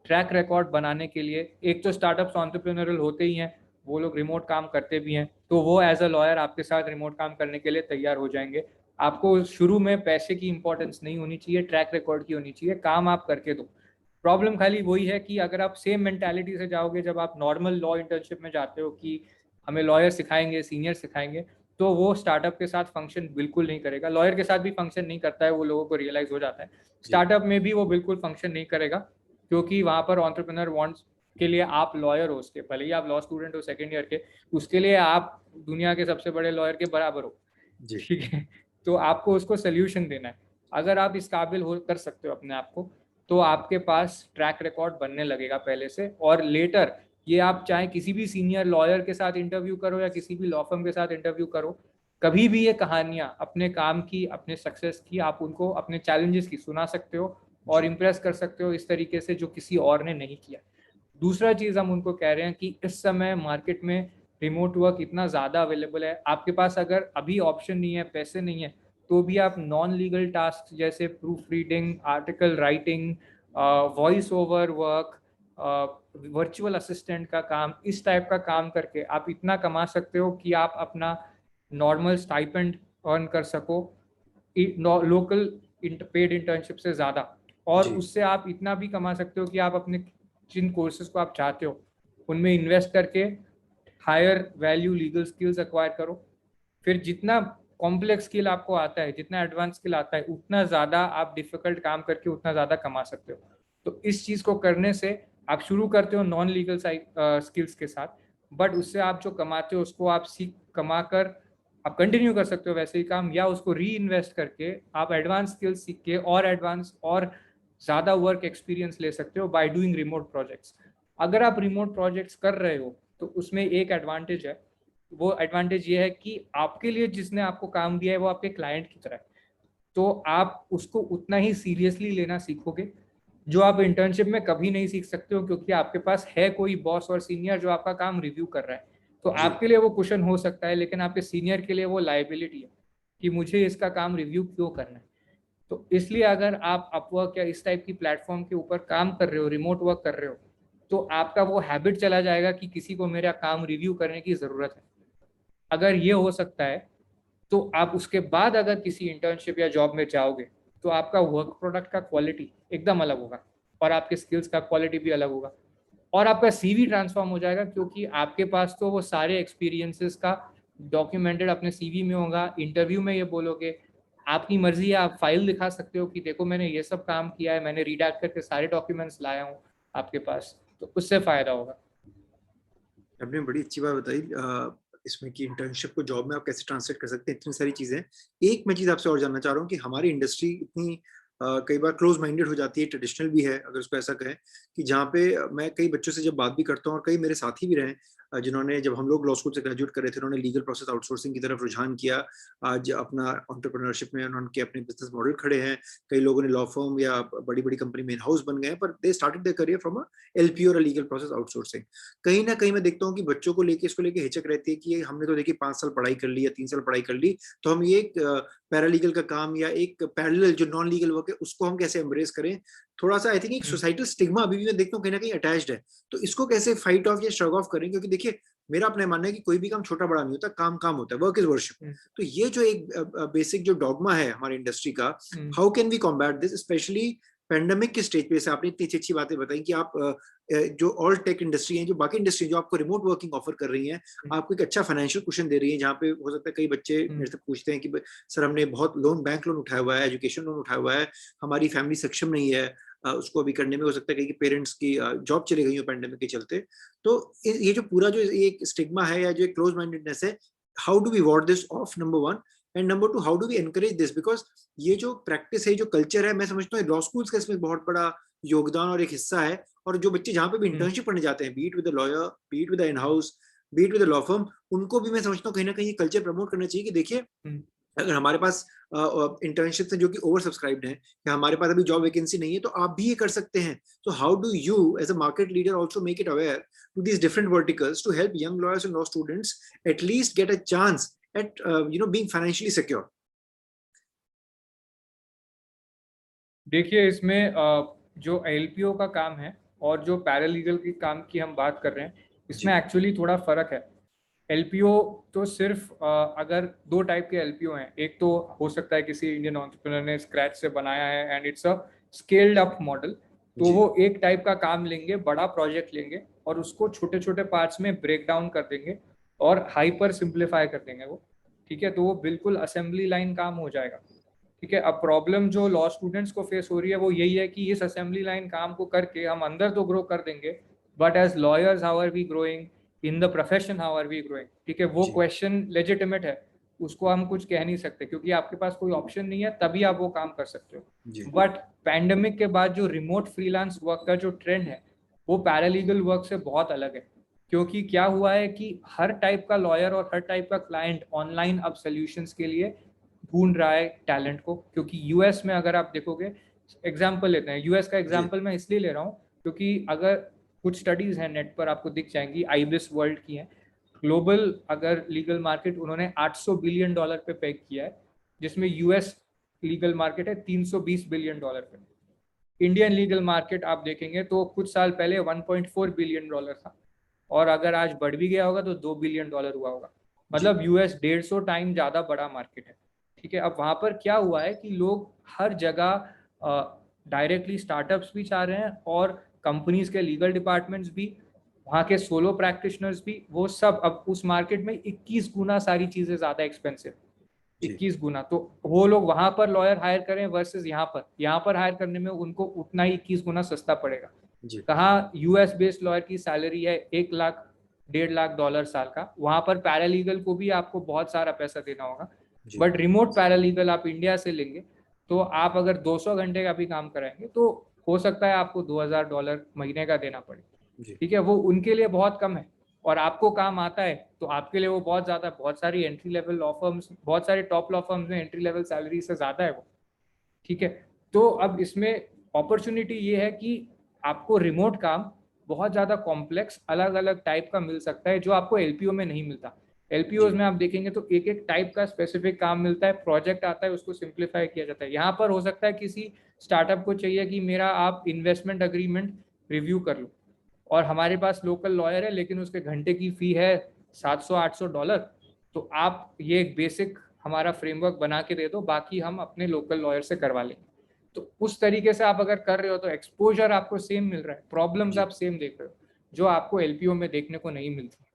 ट्रैक रिकॉर्ड बनाने के लिए एक तो स्टार्टअप्स एंटरप्रेन्योरियल होते ही हैं, वो लोग रिमोट काम करते भी हैं, तो वो एज अ लॉयर आपके साथ रिमोट काम करने के लिए तैयार हो जाएंगे। आपको शुरू में पैसे की इंपॉर्टेंस नहीं होनी चाहिए, ट्रैक रिकॉर्ड की होनी चाहिए, काम आप करके दो। प्रॉब्लम खाली वही है कि अगर आप सेम मेंटालिटी से जाओगे जब आप नॉर्मल लॉ इंटर्नशिप में जाते हो कि हमें लॉयर सिखाएंगे, सीनियर सिखाएंगे, तो वो स्टार्टअप के साथ फंक्शन बिल्कुल नहीं करेगा। लॉयर के साथ भी फंक्शन नहीं करता है, वो लोगों को रियलाइज हो जाता है। स्टार्टअप में भी वो बिल्कुल फंक्शन नहीं करेगा, क्योंकि वहाँ पर एंटरप्रेन्योर वांट्स के लिए आप लॉयर हो, उसके भले ही आप लॉ स्टूडेंट हो सेकेंड ईयर के, उसके लिए आप दुनिया के सबसे बड़े लॉयर के बराबर हो। ठीक है, तो आपको उसको सोल्यूशन देना है। अगर आप इस काबिल हो कर सकते हो अपने आप को, तो आपके पास ट्रैक रिकॉर्ड बनने लगेगा पहले से। और लेटर ये आप चाहे किसी भी सीनियर लॉयर के साथ इंटरव्यू करो या किसी भी लॉ फर्म के साथ इंटरव्यू करो, कभी भी ये कहानियाँ अपने काम की, अपने सक्सेस की, आप उनको अपने चैलेंजेस की सुना सकते हो और इम्प्रेस कर सकते हो इस तरीके से जो किसी और ने नहीं किया। दूसरा चीज़ हम उनको कह रहे हैं कि इस समय मार्केट में रिमोट वर्क इतना ज़्यादा अवेलेबल है, आपके पास अगर अभी ऑप्शन नहीं है, पैसे नहीं है, तो भी आप नॉन लीगल टास्क जैसे proof reading, article writing, voice over work, virtual assistant का काम, इस टाइप का काम करके आप इतना कमा सकते हो कि आप अपना नॉर्मल स्टाइपेंड अर्न कर सको लोकल पेड इंटर्नशिप से ज़्यादा। और उससे आप इतना भी कमा सकते हो कि आप अपने जिन कोर्सेज को आप चाहते हो उनमें इन्वेस्ट करके higher value legal skills acquire करो। फिर जितना कॉम्प्लेक्स स्किल आपको आता है, जितना एडवांस स्किल आता है, उतना ज़्यादा आप डिफिकल्ट काम करके उतना ज़्यादा कमा सकते हो। तो इस चीज़ को करने से आप शुरू करते हो नॉन लीगल स्किल्स के साथ, बट उससे आप जो कमाते हो उसको आप सीख कमा कर आप कंटिन्यू कर सकते हो वैसे ही काम, या उसको री इन्वेस्ट करके आप एडवांस स्किल्स सीख के और एडवांस और ज़्यादा वर्क एक्सपीरियंस ले सकते हो बाय डूइंग रिमोट प्रोजेक्ट्स। अगर आप रिमोट प्रोजेक्ट्स कर रहे हो तो उसमें एक एडवांटेज है, वो एडवांटेज ये है कि आपके लिए जिसने आपको काम दिया है वो आपके क्लाइंट की तरह है, तो आप उसको उतना ही सीरियसली लेना सीखोगे जो आप इंटर्नशिप में कभी नहीं सीख सकते हो, क्योंकि आपके पास है कोई बॉस और सीनियर जो आपका काम रिव्यू कर रहा है। तो आपके लिए वो क्वेश्चन हो सकता है, लेकिन आपके सीनियर के लिए वो लाइबिलिटी है कि मुझे इसका काम रिव्यू क्यों करना है। तो इसलिए अगर आप अपवर्क या इस टाइप की प्लेटफॉर्म के ऊपर काम कर रहे हो, रिमोट वर्क कर रहे हो, तो आपका वो हैबिट चला जाएगा कि किसी को मेरा काम रिव्यू करने की ज़रूरत है। अगर ये हो सकता है तो आप उसके बाद अगर किसी इंटर्नशिप या जॉब में जाओगे तो आपका वर्क प्रोडक्ट का क्वालिटी एकदम अलग होगा और आपके स्किल्स का क्वालिटी भी अलग होगा और आपका सीवी ट्रांसफॉर्म हो जाएगा, क्योंकि आपके पास तो वो सारे एक्सपीरियंसेस का डॉक्यूमेंटेड अपने सीवी में होगा। इंटरव्यू में ये बोलोगे, आपकी मर्जी है, आप फाइल दिखा सकते हो कि देखो मैंने ये सब काम किया है, मैंने रीडैक्ट करके सारे डॉक्यूमेंट्स लाया हूँ आपके पास, तो उससे फायदा होगा। आपने बड़ी अच्छी बात बताई इसमें कि इंटर्नशिप को जॉब में आप कैसे ट्रांसलेट कर सकते हैं, इतनी सारी चीजें। एक मैं चीज आपसे और जानना चाह रहा हूँ कि हमारी इंडस्ट्री इतनी कई बार क्लोज माइंडेड हो जाती है, ट्रेडिशनल भी है अगर उसको ऐसा कहें, कि जहाँ पे मैं कई बच्चों से जब बात भी करता हूँ और कई मेरे साथी भी रहे, जिन्होंने, जब हम लोग लॉ स्कूल से ग्रेजुएट कर रहे थे, उन्होंने लीगल प्रोसेस आउटसोर्सिंग की तरफ रुझान किया। आज अपना एंटरप्रेन्योरशिप में उन्होंने अपने बिजनेस मॉडल खड़े हैं। कई लोगों ने लॉ फर्म या बड़ी बड़ी कंपनी में इन हाउस बन गए हैं, पर they started their career from a LPO और लीगल प्रोसेस आउटसोर्सिंग। कहीं ना कहीं मैं देखता हूँ कि बच्चों को लेके, इसको लेके हिचक रहती है कि हमने तो देखिए 5 साल पढ़ाई कर ली या 3 साल पढ़ाई कर ली, तो हम ये पैरालीगल का काम या एक पैरेलल जो नॉन लीगल वर्क है उसको हम कैसे एम्ब्रेस करें। थोड़ा सा आई थिंक एक सोसाइटल स्टिग्मा अभी भी मैं देखता हूँ कहीं ना कहीं अटैच्ड है। तो इसको कैसे फाइट ऑफ या श्रग ऑफ करें, क्योंकि देखिए मेरा अपना मानना है कि कोई भी काम छोटा बड़ा नहीं होता, काम काम होता है, वर्क इज वर्शिप। तो ये जो एक बेसिक जो डॉगमा है हमारी इंडस्ट्री का, how can we combat this, specially pandemic के स्टेज पे। से आपने इतनी अच्छी बातें बताई कि आप जो ऑल टेक इंडस्ट्री है, जो बाकी इंडस्ट्री जो आपको रिमोट वर्किंग ऑफर कर रही है, आपको एक अच्छा फाइनेंशियल कुशन दे रही है, जहाँ पे हो सकता है कई बच्चे मेरे से पूछते हैं कि सर हमने बहुत लोन, बैंक लोन उठाया हुआ है, एजुकेशन लोन उठाया हुआ है, हमारी फैमिली सक्षम नहीं है उसको अभी करने में। हो सकता है कि पेरेंट्स की जॉब चली गई हो पेंडेमिक के चलते। तो ये जो पूरा जो एक स्टिग्मा है या जो एक क्लोज माइंडेडनेस है, how do we ward this off, number one. And number two, how do we encourage this, because ये जो प्रैक्टिस है, जो कल्चर है, मैं समझता हूँ लॉ स्कूल्स का इसमें बहुत बड़ा योगदान और एक हिस्सा है। और जो बच्चे जहाँ पे भी इंटर्नशिप पढ़ने जाते हैं, beat with the lawyer, beat with the in house, beat with the law firm, उनको भी मैं समझता हूँ कहीं ना कहीं कल्चर प्रमोट करना चाहिए कि देखिए अगर हमारे पास इंटर्नशिप है जो कि ओवर सब्सक्राइब्ड है, या हमारे पास अभी जॉब वैकेंसी नहीं है, तो आप भी ये कर सकते हैं। तो how do you as a market leader also make it aware to these different verticals to help young lawyers and law students at least get a chance at being financially secure? देखिए इसमें जो एलपीओ का काम है और जो paralegal के काम की हम बात कर रहे हैं, इसमें एक्चुअली थोड़ा फर्क है। एलपीओ तो सिर्फ अगर दो टाइप के एलपीओ हैं, एक तो हो सकता है किसी इंडियन एंटरप्रेन्योर ने स्क्रैच से बनाया है and it's a scaled up model, तो वो एक टाइप का काम लेंगे, बड़ा प्रोजेक्ट लेंगे और उसको छोटे छोटे पार्ट्स में ब्रेक डाउन कर देंगे और हाइपर सिंप्लीफाई कर देंगे वो, ठीक है। तो वो बिल्कुल असेंबली लाइन काम हो जाएगा, ठीक है। अब प्रॉब्लम जो लॉ स्टूडेंट्स को फेस हो रही है वो यही है कि इस असेंबली लाइन काम को करके हम अंदर तो ग्रो कर देंगे, but as lawyers how are we growing in the profession, how are we growing, ठीक है। वो क्वेश्चन लेजिटिमेट है, उसको हम कुछ कह नहीं सकते क्योंकि आपके पास कोई ऑप्शन नहीं है, तभी आप वो काम कर सकते हो। बट पैंडेमिक के बाद जो रिमोट फ्रीलांस वर्क का जो ट्रेंड है वो पैरालीगल वर्क से बहुत अलग है, क्योंकि क्या हुआ है कि हर टाइप का लॉयर और हर टाइप का क्लाइंट ऑनलाइन अब सोल्यूशंस के लिए ढूंढ रहा है टैलेंट को। क्योंकि यूएस में अगर आप देखोगे, एग्जाम्पल लेते हैं, यूएस का एग्जाम्पल मैं इसलिए ले रहा हूँ क्योंकि अगर कुछ स्टडीज हैं नेट पर आपको दिख जाएंगी, आईबिस वर्ल्ड की हैं, ग्लोबल अगर लीगल मार्केट उन्होंने $800 बिलियन पे पैक किया है, जिसमें यूएस लीगल मार्केट है $320 बिलियन पे। इंडियन लीगल मार्केट आप देखेंगे तो कुछ साल पहले $1.4 बिलियन था, और अगर आज बढ़ भी गया होगा तो $2 बिलियन हुआ होगा। मतलब यूएस 150 टाइम ज्यादा बड़ा मार्केट है, ठीक है। अब वहां पर क्या हुआ है कि लोग हर जगह डायरेक्टली स्टार्टअप्स भी चाह रहे हैं और कंपनीज के लीगल डिपार्टमेंट्स भी, वहाँ के सोलो प्रैक्टिशनर्स भी, वो सब अब उस मार्केट में 21 गुना सारी चीजें ज्यादा एक्सपेंसिव, 21 गुना। तो वो लोग वहां पर लॉयर हायर करें वर्सेस यहाँ पर हायर करने में उनको उतना ही 21 गुना सस्ता पड़ेगा। कहाँ यूएस बेस्ड लॉयर की सैलरी है 1 लाख $1.5 लाख साल का, वहां पर पैरालीगल को भी आपको बहुत सारा पैसा देना होगा। बट रिमोट पैरालीगल आप इंडिया से लेंगे तो आप अगर 200 घंटे का भी काम कराएंगे तो हो सकता है आपको $2,000 महीने का देना पड़े, ठीक है। वो उनके लिए बहुत कम है, और आपको काम आता है तो आपके लिए वो बहुत ज्यादा। बहुत सारी एंट्री लेवल लॉ फर्म्स, बहुत सारे टॉप लॉ फर्म्स में एंट्री लेवल सैलरी से ज्यादा है वो, ठीक है। तो अब इसमें अपॉर्चुनिटी ये है कि आपको रिमोट काम बहुत ज्यादा कॉम्प्लेक्स अलग अलग टाइप का मिल सकता है जो आपको एलपीओ में नहीं मिलता। एलपीओ में आप देखेंगे तो एक एक टाइप का स्पेसिफिक काम मिलता है, प्रोजेक्ट आता है, उसको सिंप्लीफाई किया जाता है। यहाँ पर हो सकता है किसी स्टार्टअप को चाहिए कि मेरा आप इन्वेस्टमेंट अग्रीमेंट रिव्यू कर लो, और हमारे पास लोकल लॉयर है लेकिन उसके घंटे की फी है $700-800, तो आप ये एक बेसिक हमारा फ्रेमवर्क बना के दे दो, बाकी हम अपने लोकल लॉयर से करवा लेंगे। तो उस तरीके से आप अगर कर रहे हो तो एक्सपोजर आपको सेम मिल रहा है, प्रॉब्लम्स आप सेम देख रहे हो जो आपको एलपीओ में देखने को नहीं मिलती।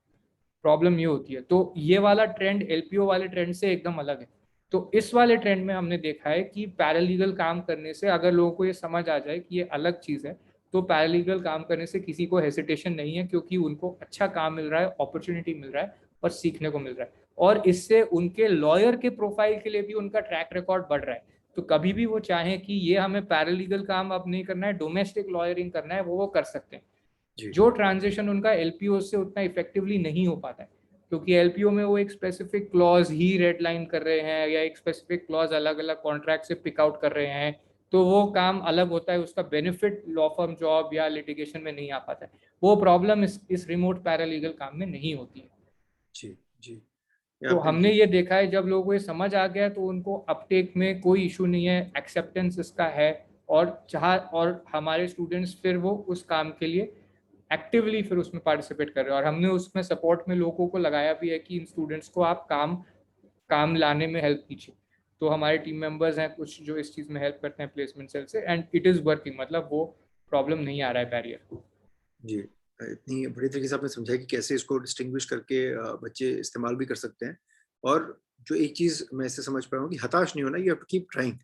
प्रॉब्लम ये होती है। तो ये वाला ट्रेंड एलपीओ वाले ट्रेंड से एकदम अलग है। तो इस वाले ट्रेंड में हमने देखा है कि पैरालीगल काम करने से अगर लोगों को ये समझ आ जाए कि ये अलग चीज है, तो पैरालीगल काम करने से किसी को हेसिटेशन नहीं है, क्योंकि उनको अच्छा काम मिल रहा है, अपॉर्चुनिटी मिल रहा है और सीखने को मिल रहा है, और इससे उनके लॉयर के प्रोफाइल के लिए भी उनका ट्रैक रिकॉर्ड बढ़ रहा है। तो कभी भी वो चाहें कि ये हमें पैरालीगल काम अब नहीं करना है, डोमेस्टिक लॉयरिंग करना है, वो कर सकते हैं। जी जो ट्रांजिशन उनका एलपीओ से उतना इफेक्टिवली नहीं हो पाता है, क्योंकि एलपीओ में वो एक स्पेसिफिक क्लॉज ही रेड लाइन कर रहे हैं या एक स्पेसिफिक क्लॉज अलग अलग कॉन्ट्रैक्ट से पिक आउट कर रहे हैं, तो वो काम अलग होता है, उसका बेनिफिट लॉ फर्म जॉब या लिटिगेशन में नहीं आ पाता है। वो प्रॉब्लम इस रिमोट पैरालीगल काम में नहीं होती है। जी जी, ये तो आपने हमने ये देखा है, जब लोगों को ये समझ आ गया तो उनको अपटेक में कोई इशू नहीं है, एक्सेप्टेंस इसका है, और हमारे स्टूडेंट्स फिर वो उस काम के लिए एक्टिवली फिर उसमें पार्टिसिपेट कर रहे हैं। और हमने उसमें सपोर्ट में लोगों को लगाया भी है कि इन स्टूडेंट्स को आप काम लाने में हेल्प कीजिए। तो हमारे टीम मेंबर्स हैं कुछ जो इस चीज़ में हेल्प करते हैं प्लेसमेंट सेल से, एंड इट इज़ वर्किंग, मतलब वो प्रॉब्लम नहीं आ रहा है बैरियर। जी, इतनी बड़ी तरीके से आपने समझाया कि कैसे इसको डिस्टिंग्विश करके बच्चे इस्तेमाल भी कर सकते हैं। और जो एक चीज़ मैं इससे समझ पाया हूँ कि हताश नहीं होना, you have to keep trying.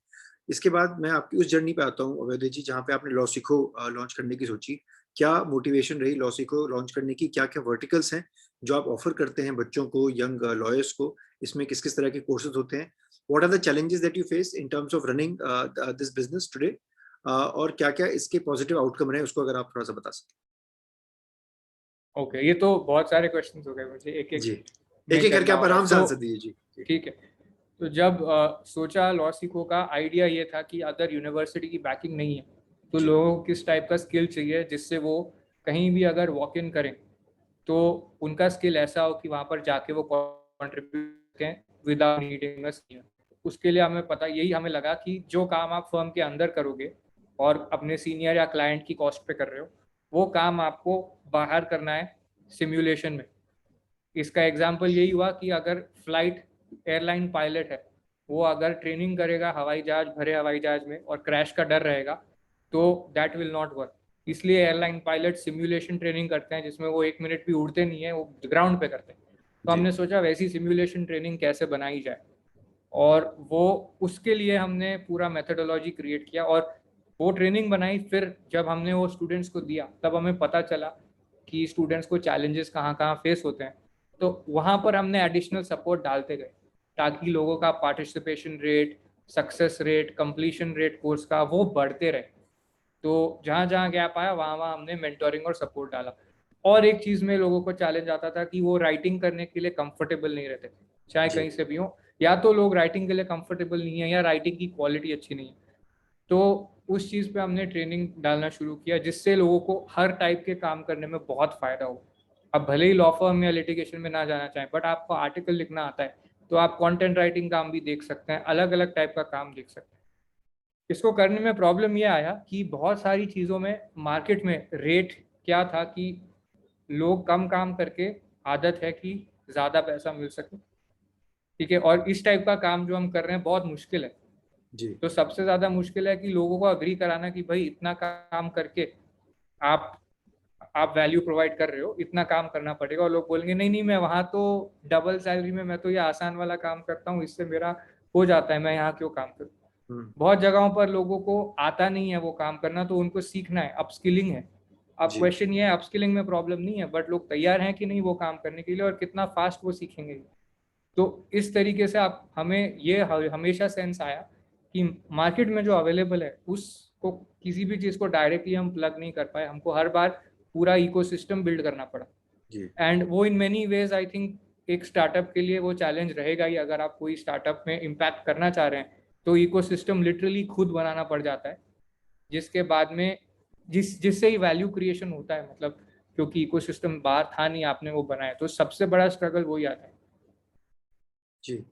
इसके बाद मैं आपकी उस जर्नी पे आता हूँ अवैध जी, जहाँ पे आपने लॉ सीखो लॉन्च करने की सोची। क्या मोटिवेशन रही लॉ सीखो लॉन्च करने की? क्या-क्या वर्टिकल्स हैं जो आप ऑफर करते हैं बच्चों को, यंग लॉयर्स को? इसमें किस-किस तरह के कोर्सेज़ होते हैं? What are the challenges that you face in terms of running this business today? और क्या-क्या इसके पॉजिटिव आउटकम रहे, उसको अगर आप थोड़ा-सा बता सकें? ओके, ये तो बहुत सारे क्वेश्चंस हो गए, मुझे एक एक जी, में एक-एक करके करना आप होगा आराम से तो आंसर दीजिए। जी, जी, ठीक है। तो जब सोचा लॉ सीखो का आइडिया ये था कि अगर यूनिवर्सिटी की बैकिंग नहीं है तो जी, लोगों को किस टाइप का स्किल चाहिए जिससे वो कहीं भी अगर वॉक इन करें तो उनका स्किल ऐसा हो कि वहाँ पर जाके वो कॉन्ट्रीब्यूट करें विदाउट नीडिंग अ सीनियर। उसके लिए हमें पता यही हमें लगा कि जो काम आप फर्म के अंदर करोगे और अपने सीनियर या क्लाइंट की कॉस्ट पे कर रहे हो, वो काम आपको बाहर करना है सिमुलेशन में। इसका एग्जाम्पल यही हुआ कि अगर फ्लाइट एयरलाइन पायलट है, वो अगर ट्रेनिंग करेगा हवाई जहाज भरे हवाई जहाज में और क्रैश का डर रहेगा तो दैट विल नॉट वर्क। इसलिए एयरलाइन पायलट सिमुलेशन ट्रेनिंग करते हैं जिसमें वो 1 मिनट भी उड़ते नहीं है, वो ग्राउंड पे करते हैं। तो जी, हमने सोचा वैसी सिमुलेशन ट्रेनिंग कैसे बनाई जाए, और वो उसके लिए हमने पूरा मेथोडोलॉजी क्रिएट किया और वो ट्रेनिंग बनाई। फिर जब हमने वो स्टूडेंट्स को दिया तब हमें पता चला कि स्टूडेंट्स को चैलेंजेस कहाँ कहाँ फेस होते हैं, तो वहाँ पर हमने एडिशनल सपोर्ट डालते गए ताकि लोगों का participation rate, success rate, completion rate course का वो बढ़ते रहे। तो जहाँ जहाँ गैप आया वहाँ वहाँ हमने मेंटोरिंग और सपोर्ट डाला। और एक चीज़ में लोगों को चैलेंज आता था कि वो राइटिंग करने के लिए कंफर्टेबल नहीं रहते, चाहे जी, कहीं से भी हो। या तो लोग राइटिंग के लिए कंफर्टेबल नहीं है या राइटिंग की क्वालिटी अच्छी नहीं है। तो उस चीज़ पे हमने ट्रेनिंग डालना शुरू किया जिससे लोगों को हर टाइप के काम करने में बहुत फ़ायदा हो। अब भले ही लॉ फर्म या लिटिगेशन में ना जाना चाहें, बट आपको आर्टिकल लिखना आता है तो आप कंटेंट राइटिंग काम भी देख सकते हैं, अलग अलग टाइप का काम देख सकते हैं। इसको करने में प्रॉब्लम ये आया कि बहुत सारी चीज़ों में मार्केट में रेट क्या था कि लोग कम काम करके आदत है कि ज़्यादा पैसा मिल सके, ठीक है, और इस टाइप का काम जो हम कर रहे हैं बहुत मुश्किल है। जी, तो सबसे ज़्यादा मुश्किल है कि लोगों को अग्री कराना कि भाई इतना काम करके आप आप वैल्यू प्रोवाइड कर रहे हो, इतना काम करना पड़ेगा। और लोग बोलेंगे नहीं नहीं, मैं वहाँ तो डबल सैलरी में, मैं तो ये आसान वाला काम करता हूँ, इससे मेरा हो जाता है, मैं यहाँ क्यों काम करूँ। हुँ, बहुत जगहों पर लोगों को आता नहीं है वो काम करना, तो उनको सीखना है, अपस्किलिंग है। अब जी, क्वेश्चन ये है, अपस्किलिंग में प्रॉब्लम नहीं है, बट लोग तैयार हैं कि नहीं वो काम करने के लिए और कितना फास्ट वो सीखेंगे। तो इस तरीके से आप हमें ये हमेशा सेंस आया कि मार्केट में जो अवेलेबल है उसको किसी भी चीज़ को डायरेक्टली हम प्लग नहीं कर पाए, हमको हर बार पूरा इकोसिस्टम बिल्ड करना पड़ा। जी, एंड वो in many ways I think एक स्टार्टअप के लिए वो चैलेंज रहेगा ही। अगर आप कोई स्टार्टअप में इम्पैक्ट करना चाह रहे हैं तो इकोसिस्टम लिटरली खुद बनाना पड़ जाता है, जिसके बाद में जिससे ही वैल्यू क्रिएशन होता है, मतलब क्योंकि इकोसिस्टम बाहर था नहीं, आपने वो बनाया, तो सबसे बड़ा स्ट्रगल वही आता है। जी।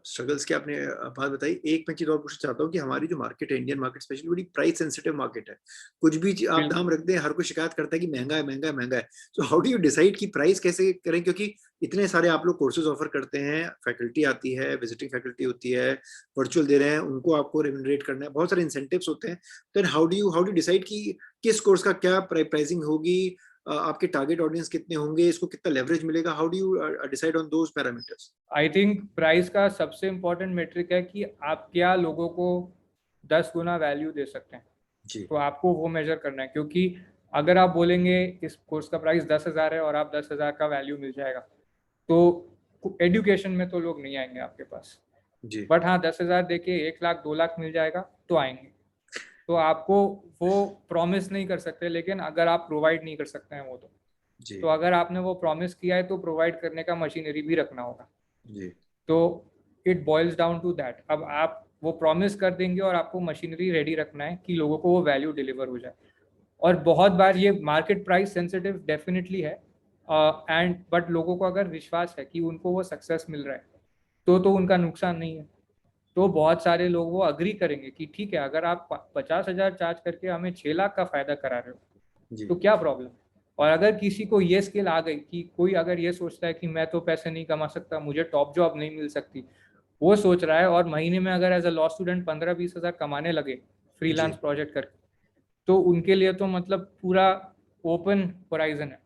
स्ट्रगल्स की आपने बात बताई। एक मैं चीज़ और पूछना चाहता हूँ कि हमारी जो मार्केट है, इंडियन मार्केट स्पेशली, बड़ी प्राइस सेंसिटिव मार्केट है। कुछ भी आप बिल्कुल। दाम रख दें, हर कोई शिकायत करता है कि महँगा है, महँगा है, महँगा है। So how do you decide कि प्राइस कैसे करें? क्योंकि इतने सारे आप लोग कोर्सेज़ ऑफर करते हैं, फैकल्टी आती है, विजिटिंग फैकल्टी होती है, वर्चुअल दे रहे हैं, उनको आपको रेम्यूनरेट करना है, बहुत सारे इंसेंटिव्स होते हैं। Then how do you decide कि किस कोर्स का क्या प्राइसिंग होगी? आपके टारगेट ऑडियंस कितने होंगे? इसको कितना लेवरेज मिलेगा? How do you decide on those parameters? I think price का सबसे इम्पोर्टेंट मेट्रिक है कि आप क्या लोगों को 10 गुना वैल्यू दे सकते हैं। जी, तो आपको वो मेजर करना है, क्योंकि अगर आप बोलेंगे इस कोर्स का प्राइस 10,000 है और आप 10,000 का वैल्यू मिल जाएगा, तो एजुकेशन में तो लोग नहीं आएंगे आपके पास। जी। बट हाँ, 10,000 दे के 1 लाख 2 लाख मिल जाएगा तो आएंगे। तो आपको वो प्रॉमिस नहीं कर सकते, लेकिन अगर आप प्रोवाइड नहीं कर सकते हैं वो तो अगर आपने वो प्रॉमिस किया है तो प्रोवाइड करने का मशीनरी भी रखना होगा जी तो it boils down to that. अब आप वो प्रॉमिस कर देंगे और आपको मशीनरी रेडी रखना है कि लोगों को वो वैल्यू डिलीवर हो जाए। और बहुत बार ये मार्केट प्राइस सेंसिटिव डेफिनेटली है एंड बट लोगों को अगर विश्वास है कि उनको वो सक्सेस मिल रहा है तो उनका नुकसान नहीं है। तो बहुत सारे लोग वो अग्री करेंगे कि ठीक है, अगर आप 50,000 चार्ज करके हमें 6 लाख का फायदा करा रहे हो तो क्या प्रॉब्लम। और अगर किसी को ये स्किल आ गई कि कोई अगर ये सोचता है कि मैं तो पैसे नहीं कमा सकता, मुझे टॉप जॉब नहीं मिल सकती, वो सोच रहा है और महीने में अगर एज अ लॉ स्टूडेंट 15-20 हज़ार कमाने लगे फ्रीलांस प्रोजेक्ट करके, तो उनके लिए तो मतलब पूरा ओपन होराइजन है,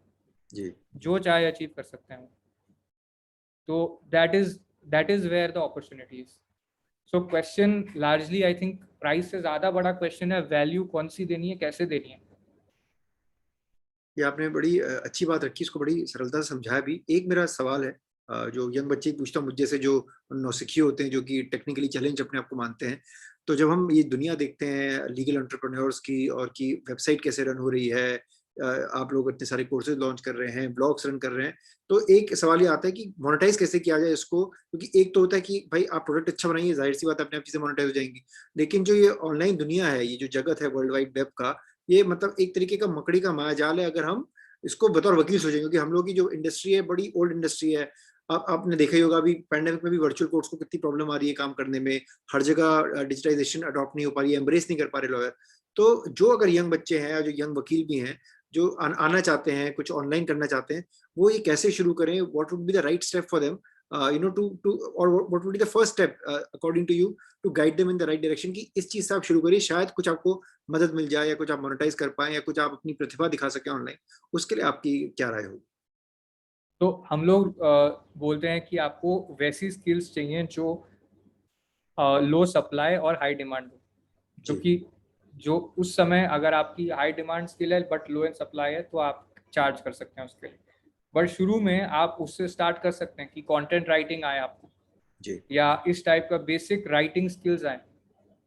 जी जो चाहे अचीव कर सकते हैं। तो that is where the opportunity is. So question largely I think price से ज्यादा बड़ा क्वेश्चन है वैल्यू कौन सी देनी है, कैसे देनी है। ये आपने बड़ी अच्छी बात रखी, इसको बड़ी सरलता से समझाया भी। एक मेरा सवाल है जो यंग बच्चे पूछता हूँ मुझे से, जो नौसिखिए होते हैं, जो कि टेक्निकली चैलेंज अपने आप को मानते हैं, तो जब हम ये दुनिया देखते हैं लीगल एंटरप्रेन्योर्स की, और की वेबसाइट कैसे रन हो रही है, आप लोग इतने सारे कोर्सेज लॉन्च कर रहे हैं, ब्लॉग्स रन कर रहे हैं, तो एक सवाल ये आता है कि मोनेटाइज कैसे किया जाए इसको। क्योंकि एक तो होता है कि भाई आप प्रोडक्ट अच्छा बनाइए, जाहिर सी बात है अपने आप चीजें मोनेटाइज हो जाएंगी, लेकिन जो ये ऑनलाइन दुनिया है, ये जो जगत है वर्ल्ड वाइड वेब का, ये मतलब एक तरीके का मकड़ी का माया जाल है। अगर हम इसको बतौर वकील सोचेंगे, क्योंकि हम लोग की जो इंडस्ट्री है बड़ी ओल्ड इंडस्ट्री है। आपने देखा ही होगा अभी पैंडेमिक में भी वर्चुअल कोर्ट्स को कितनी प्रॉब्लम आ रही है काम करने में, हर जगह डिजिटाइजेशन अडॉप्ट नहीं हो पा रही है, एम्ब्रेस नहीं कर पा रहे लॉयर। तो जो अगर यंग बच्चे हैं, जो यंग वकील भी हैं, जो आना चाहते हैं, कुछ ऑनलाइन करना चाहते हैं, वो ये कैसे शुरू करें? What would be the right step for them, to और what would be the first step according to you to guide them in the right direction, कि इस चीज से आप शुरू करिए, शायद कुछ आपको मदद मिल जाए, या कुछ आप मोनेटाइज कर पाए, या कुछ आप अपनी प्रतिभा दिखा सकें ऑनलाइन। उसके लिए आपकी क्या राय होगी? तो हम लोग बोलते हैं कि आपको वैसी स्किल्स चाहिए जो लो सप्लाई और हाई डिमांड हो, जी क्योंकि जो उस समय अगर आपकी हाई डिमांड स्किल है बट लो इन सप्लाई है तो आप चार्ज कर सकते हैं उसके लिए। बट शुरू में आप उससे स्टार्ट कर सकते हैं कि कंटेंट राइटिंग आए आपको, जी या इस टाइप का बेसिक राइटिंग स्किल्स आए।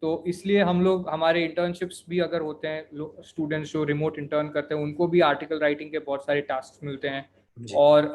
तो इसलिए हम लोग हमारे इंटर्नशिप्स भी अगर होते हैं, स्टूडेंट्स जो रिमोट इंटर्न करते हैं उनको भी आर्टिकल राइटिंग के बहुत सारे टास्क मिलते हैं। जी और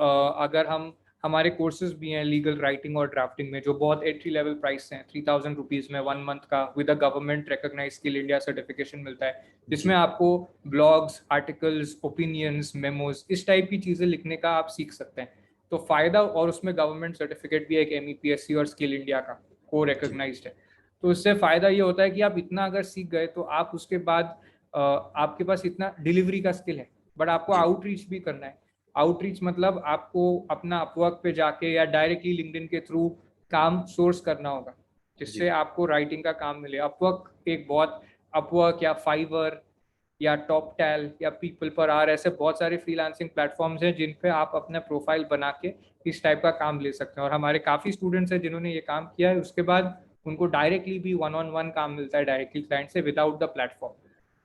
अगर हम हमारे कोर्सेज भी हैं लीगल राइटिंग और ड्राफ्टिंग में, जो बहुत एंट्री लेवल प्राइस हैं, 3000 रुपीज़ में 1 मंथ का with a government recognized skill India certification मिलता है, जिसमें जी आपको ब्लॉग्स, आर्टिकल्स, ओपिनियंस, मेमोज, इस टाइप की चीज़ें लिखने का आप सीख सकते हैं। तो फायदा, और उसमें गवर्नमेंट सर्टिफिकेट भी है, एक MEPSC और स्किल इंडिया का को जी रिकॉग्नाइज्ड है। तो उससे फायदा ये होता है कि आप इतना अगर सीख गए तो आप उसके बाद आपके पास इतना डिलीवरी का स्किल है, बट आपको जी आउटरीच भी करना है। आउटरीच मतलब आपको अपना अपवर्क पे जाके या डायरेक्टली लिंक्डइन के थ्रू काम सोर्स करना होगा, जिससे जी आपको राइटिंग का काम मिले। अपवर्क एक बहुत, अपवर्क या फाइवर या टॉप टैल या पीपल पर आर, ऐसे बहुत सारे फ्रीलांसिंग प्लेटफॉर्म्स हैं जिन पे आप अपना प्रोफाइल बना के इस टाइप का काम ले सकते हैं। और हमारे काफ़ी स्टूडेंट्स हैं जिन्होंने ये काम किया है, उसके बाद उनको डायरेक्टली भी 1-on-1 काम मिलता है डायरेक्टली क्लाइंट से विदाउट द प्लेटफॉर्म।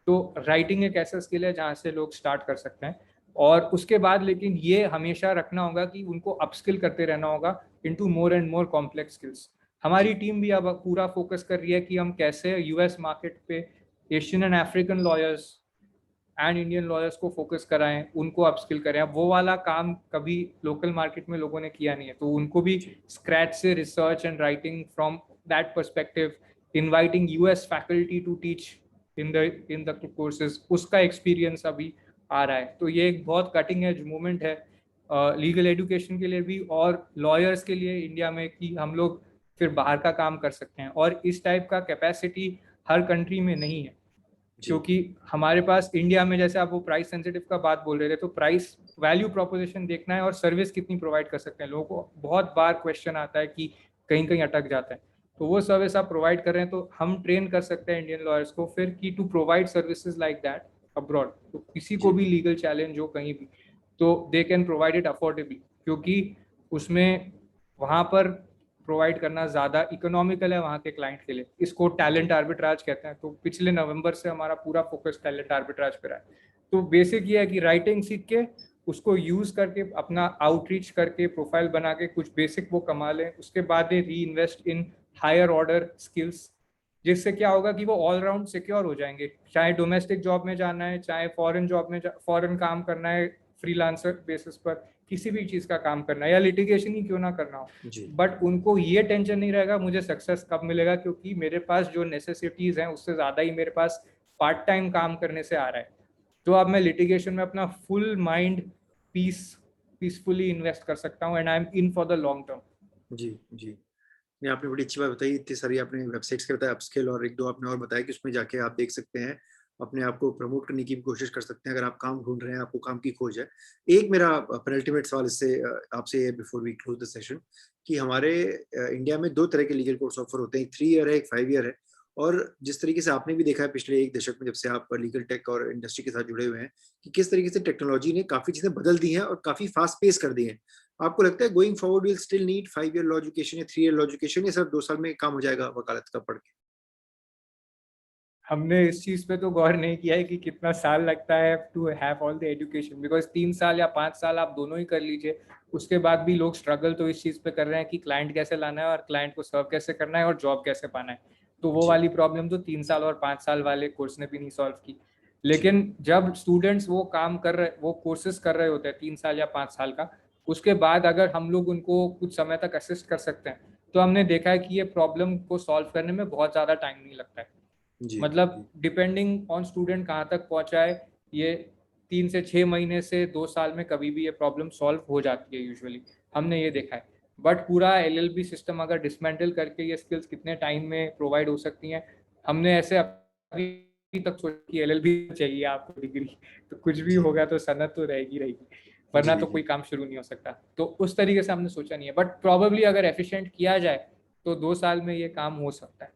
तो राइटिंग एक ऐसा स्किल है जहाँ से लोग स्टार्ट कर सकते हैं। और उसके बाद लेकिन ये हमेशा रखना होगा कि उनको अपस्किल करते रहना होगा into more and more complex skills. हमारी जी टीम भी अब पूरा फोकस कर रही है कि हम कैसे US मार्केट पे Asian and African lawyers and Indian lawyers को फोकस कराएं, उनको अपस्किल करें। अब वो वाला काम कभी लोकल मार्केट में लोगों ने किया नहीं है, तो उनको भी जी स्क्रैच से research and writing from that perspective, inviting US faculty to teach in the courses, उसका एक्सपीरियंस अभी आ रहा है। तो ये एक बहुत कटिंग एज मूवमेंट है लीगल एजुकेशन के लिए भी और लॉयर्स के लिए इंडिया में, कि हम लोग फिर बाहर का काम कर सकते हैं। और इस टाइप का कैपेसिटी हर कंट्री में नहीं है, जी क्योंकि हमारे पास इंडिया में, जैसे आप वो प्राइस सेंसिटिव का बात बोल रहे थे, तो प्राइस वैल्यू प्रोपोजिशन देखना है और सर्विस कितनी प्रोवाइड कर सकते हैं। लोगों को बहुत बार क्वेश्चन आता है कि कहीं कहीं अटक जाता है, तो वो सर्विस आप प्रोवाइड कर रहे हैं तो हम ट्रेन कर सकते हैं इंडियन लॉयर्स को फिर कि to provide services like that abroad. तो किसी को जी भी लीगल चैलेंज हो कहीं भी, तो दे कैन प्रोवाइड इट अफोर्डेबली, क्योंकि उसमें वहाँ पर प्रोवाइड करना ज़्यादा इकोनॉमिकल है वहाँ के क्लाइंट के लिए। इसको टैलेंट आर्बिट्राज कहते हैं। तो पिछले नवंबर से हमारा पूरा फोकस टैलेंट आर्बिट्राज पर है। तो बेसिक ये है कि राइटिंग सीख के उसको यूज करके अपना आउटरीच करके प्रोफाइल बना के कुछ बेसिक वो कमा लें, उसके बाद reinvest in higher order skills, जिससे क्या होगा कि वो ऑल राउंड सिक्योर हो जाएंगे, चाहे डोमेस्टिक जॉब में जाना है, चाहे फॉरेन जॉब में फॉरेन काम करना है फ्रीलांसर बेसिस पर, किसी भी चीज का काम करना है या लिटिगेशन ही क्यों ना करना हो, जी बट उनको ये टेंशन नहीं रहेगा मुझे सक्सेस कब मिलेगा, क्योंकि मेरे पास जो नेसेसिटीज हैं उससे ज्यादा ही मेरे पास पार्ट टाइम काम करने से आ रहा है। तो अब मैं लिटिगेशन में अपना फुल माइंड पीसफुली इन्वेस्ट कर सकता हूँ and I am in for the long term. जी जी। नहीं, आपने बड़ी अच्छी बात बताई, इतनी सारी आपने वेबसाइट्स के बताया अपस्किल, और एक दो आपने और बताया कि उसमें जाके आप देख सकते हैं, अपने आप को प्रमोट करने की भी कोशिश कर सकते हैं अगर आप काम ढूंढ रहे हैं, आपको काम की खोज है। एक मेरा पेनल्टीमेट सवाल इससे आपसे है before we close the session, कि हमारे इंडिया में दो तरह के लीगल कोर्स ऑफर होते हैं, एक 3 ईयर है, एक 5 ईयर है। और जिस तरीके से आपने भी देखा है पिछले एक दशक में, जब से आप लीगल टेक और इंडस्ट्री के साथ जुड़े हुए हैं, कि किस तरीके से टेक्नोलॉजी ने काफी चीजें बदल दी हैं और काफी फास्ट पेस कर दी हैं। आपको लगता है going forward will still need 5 year law education या 3 ईयर लॉ एजुकेशन, या सिर्फ 2 साल में काम हो जाएगा वकालत का पढ़ के? हमने इस चीज पे तो गौर नहीं किया है कि कितना साल लगता है to have all the education, because 3 साल या 5 साल आप दोनों ही कर लीजिए, उसके बाद भी लोग स्ट्रगल तो इस चीज पे कर रहे हैं कि क्लाइंट कैसे लाना है और क्लाइंट को सर्व कैसे करना है और जॉब कैसे पाना है। तो वो जी वाली प्रॉब्लम तो 3 साल और 5 साल वाले कोर्स ने भी नहीं सॉल्व की। जी लेकिन जब स्टूडेंट्स वो काम कर रहे, वो कोर्सेज कर रहे होते हैं 3 साल या 5 साल का, उसके बाद अगर हम लोग उनको कुछ समय तक असिस्ट कर सकते हैं, तो हमने देखा है कि ये प्रॉब्लम को सॉल्व करने में बहुत ज्यादा टाइम नहीं लगता है। जी मतलब जी डिपेंडिंग ऑन स्टूडेंट कहाँ तक पहुंचा है, ये 3 से 6 महीने से 2 साल में कभी भी ये प्रॉब्लम सॉल्व हो जाती है यूजुअली, हमने ये देखा है। बट पूरा एलएलबी सिस्टम अगर डिसमेंटल करके ये स्किल्स कितने टाइम में प्रोवाइड हो सकती हैं, हमने ऐसे अभी तक सोचा कि एलएलबी चाहिए आपको डिग्री, तो कुछ भी जी होगा तो सनद तो रहेगी रहेगी, जी वरना जी तो जी कोई काम शुरू नहीं हो सकता। तो उस तरीके से हमने सोचा नहीं है, बट प्रॉबेबली अगर एफिशिएंट किया जाए तो 2 साल में ये काम हो सकता है।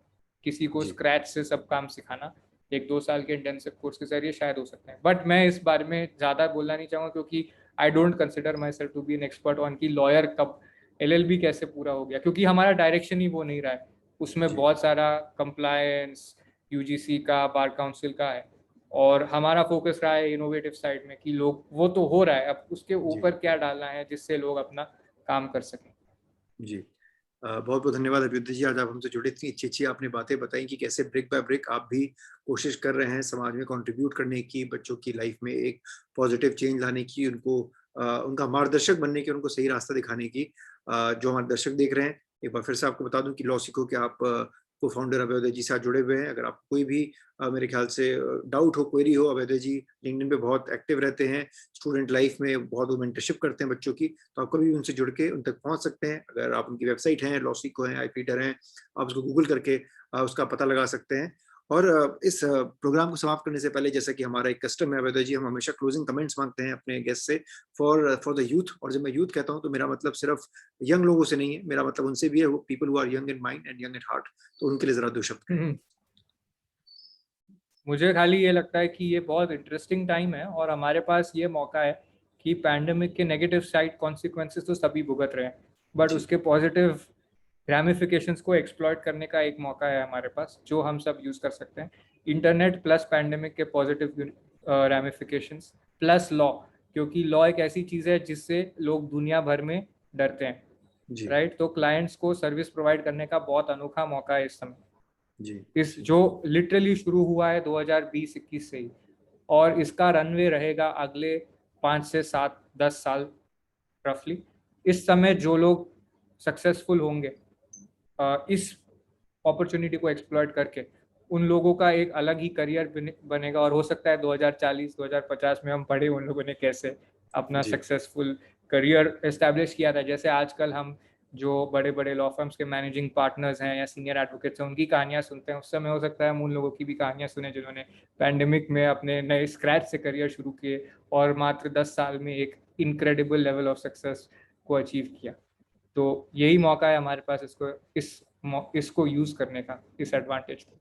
किसी को जी स्क्रैच से सब काम सिखाना 1-2 साल के इंटेंसिव कोर्स के जरिए शायद हो सकता है, बट मैं इस बारे में ज़्यादा बोलना नहीं चाहूँगा, क्योंकि I don't consider myself to be an expert on की लॉयर कब एलएलबी कैसे पूरा हो गया, क्योंकि हमारा डायरेक्शन ही वो नहीं रहा है। उसमें जी बहुत सारा कंप्लायंस यूजीसी का, बार काउंसिल का है, और हमारा फोकस रहा है इनोवेटिव साइड में कि लोग वो तो हो रहा है, अब उसके जी ऊपर क्या डालना है जिससे लोग अपना काम कर सकें। जी। बहुत बहुत धन्यवाद अभ्युदय जी, आज आप हमसे जुड़े, इतनी अच्छी अच्छी आपने बातें बताई कि कैसे ब्रिक बाय ब्रिक आप भी कोशिश कर रहे हैं समाज में कंट्रीब्यूट करने की, बच्चों की लाइफ में एक पॉजिटिव चेंज लाने की, उनको उनका मार्गदर्शक बनने की, उनको सही रास्ता दिखाने की। जो हमारे दर्शक देख रहे हैं, एक बार फिर से आपको बता दूं कि लॉ सीखो के आप को फाउंडर अभ्युदय जी से आज जुड़े हुए हैं। अगर आपको कोई भी मेरे ख्याल से डाउट हो, क्वेरी हो, अभ्युदय जी लिंक्डइन पे बहुत एक्टिव रहते हैं, स्टूडेंट लाइफ में बहुत वो मेंटरशिप करते हैं बच्चों की, तो आप कभी भी उनसे जुड़ के उन तक पहुंच सकते हैं। अगर आप उनकी वेबसाइट है, लॉसिको है, आईपीटर है, आप उसको गूगल करके उसका पता लगा सकते हैं। और इस प्रोग्राम को समाप्त करने से पहले, जैसा कि हमारा एक कस्टम है अभ्युदय जी, हम हमेशा क्लोजिंग कमेंट्स मांगते हैं अपने गेस्ट से फॉर द यूथ। और जब मैं यूथ कहता हूं तो मेरा मतलब सिर्फ यंग लोगों से नहीं है, मेरा मतलब उनसे भी है, वो people who are young in mind and young in heart. तो उनके लिए जरा दो शब्द कहें। मुझे खाली ये लगता है कि ये बहुत इंटरेस्टिंग टाइम है और हमारे पास ये मौका है कि पैंडेमिक के नेगेटिव साइड कॉन्सिक्वेंसेस तो सभी भुगत रहे हैं, बट जी उसके पॉजिटिव रैमिफिकेशंस को एक्सप्लॉइट करने का एक मौका है हमारे पास, जो हम सब यूज़ कर सकते हैं। इंटरनेट प्लस पैंडेमिक के पॉजिटिव रैमिफिकेशंस प्लस लॉ, क्योंकि लॉ एक ऐसी चीज़ है जिससे लोग दुनिया भर में डरते हैं, जी राइट? तो क्लाइंट्स को सर्विस प्रोवाइड करने का बहुत अनोखा मौका है इस समय, जी इस जो लिटरली शुरू हुआ है 2020-21 से ही, और इसका रनवे रहेगा अगले 5 से 7-10 साल रफली। इस समय जो लोग सक्सेसफुल होंगे इस अपॉर्चुनिटी को एक्सप्लॉइट करके, उन लोगों का एक अलग ही करियर बनेगा, और हो सकता है 2040-2050 में हम पढ़े उन लोगों ने कैसे अपना जी सक्सेसफुल करियर एस्टैब्लिश किया था। जैसे आजकल हम जो बड़े बड़े लॉ फर्म्स के मैनेजिंग पार्टनर्स हैं या सीनियर एडवोकेट्स हैं, उनकी कहानियां सुनते हैं, उस समय हो सकता है हम उन लोगों की भी कहानियां सुने जिन्होंने पैंडेमिक में अपने नए स्क्रैच से करियर शुरू किए और मात्र 10 साल में एक इनक्रेडिबल लेवल ऑफ सक्सेस को अचीव किया। तो यही मौका है हमारे पास इसको यूज करने का, इस एडवांटेज को।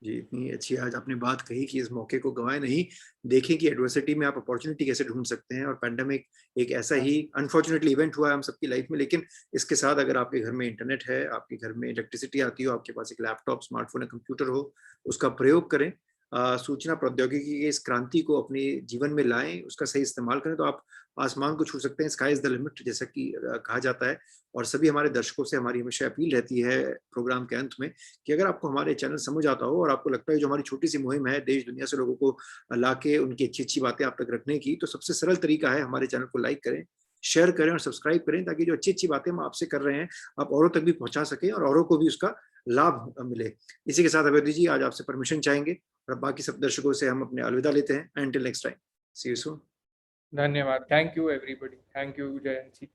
जी, इतनी अच्छी आज आपने बात कही कि इस मौके को गंवाएं नहीं, देखें कि एडवर्सिटी में आप अपॉर्चुनिटी कैसे ढूंढ सकते हैं। और पैंडेमिक एक ऐसा ही अनफॉर्चुनेटली इवेंट हुआ है हम सबकी लाइफ में, लेकिन इसके साथ अगर आपके घर में इंटरनेट है, आपके घर में इलेक्ट्रिसिटी आती हो, आपके पास एक लैपटॉप, स्मार्टफोन या कंप्यूटर हो, उसका प्रयोग करें। सूचना प्रौद्योगिकी की इस क्रांति को अपने जीवन में लाएं, उसका सही इस्तेमाल करें, तो आप आसमान को छू सकते हैं। स्काई इज द लिमिट, जैसा कि कहा जाता है। और सभी हमारे दर्शकों से हमारी हमेशा अपील रहती है प्रोग्राम के अंत में, कि अगर आपको हमारे चैनल समझ आता हो और आपको लगता है जो हमारी छोटी सी मुहिम है देश दुनिया से लोगों को लाके उनकी अच्छी अच्छी बातें आप तक रखने की, तो सबसे सरल तरीका है हमारे चैनल को लाइक करें, शेयर करें और सब्सक्राइब करें, ताकि जो अच्छी अच्छी बातें हम आपसे कर रहे हैं आप औरों तक भी पहुंचा सकें और औरों को भी उसका लाभ मिले। इसी के साथ अवधि जी, आज आपसे परमिशन चाहेंगे और बाकी सब दर्शकों से हम अपने अलविदा लेते हैं। Until next time, see you soon. धन्यवाद। Thank you everybody. Thank you Jayant ji.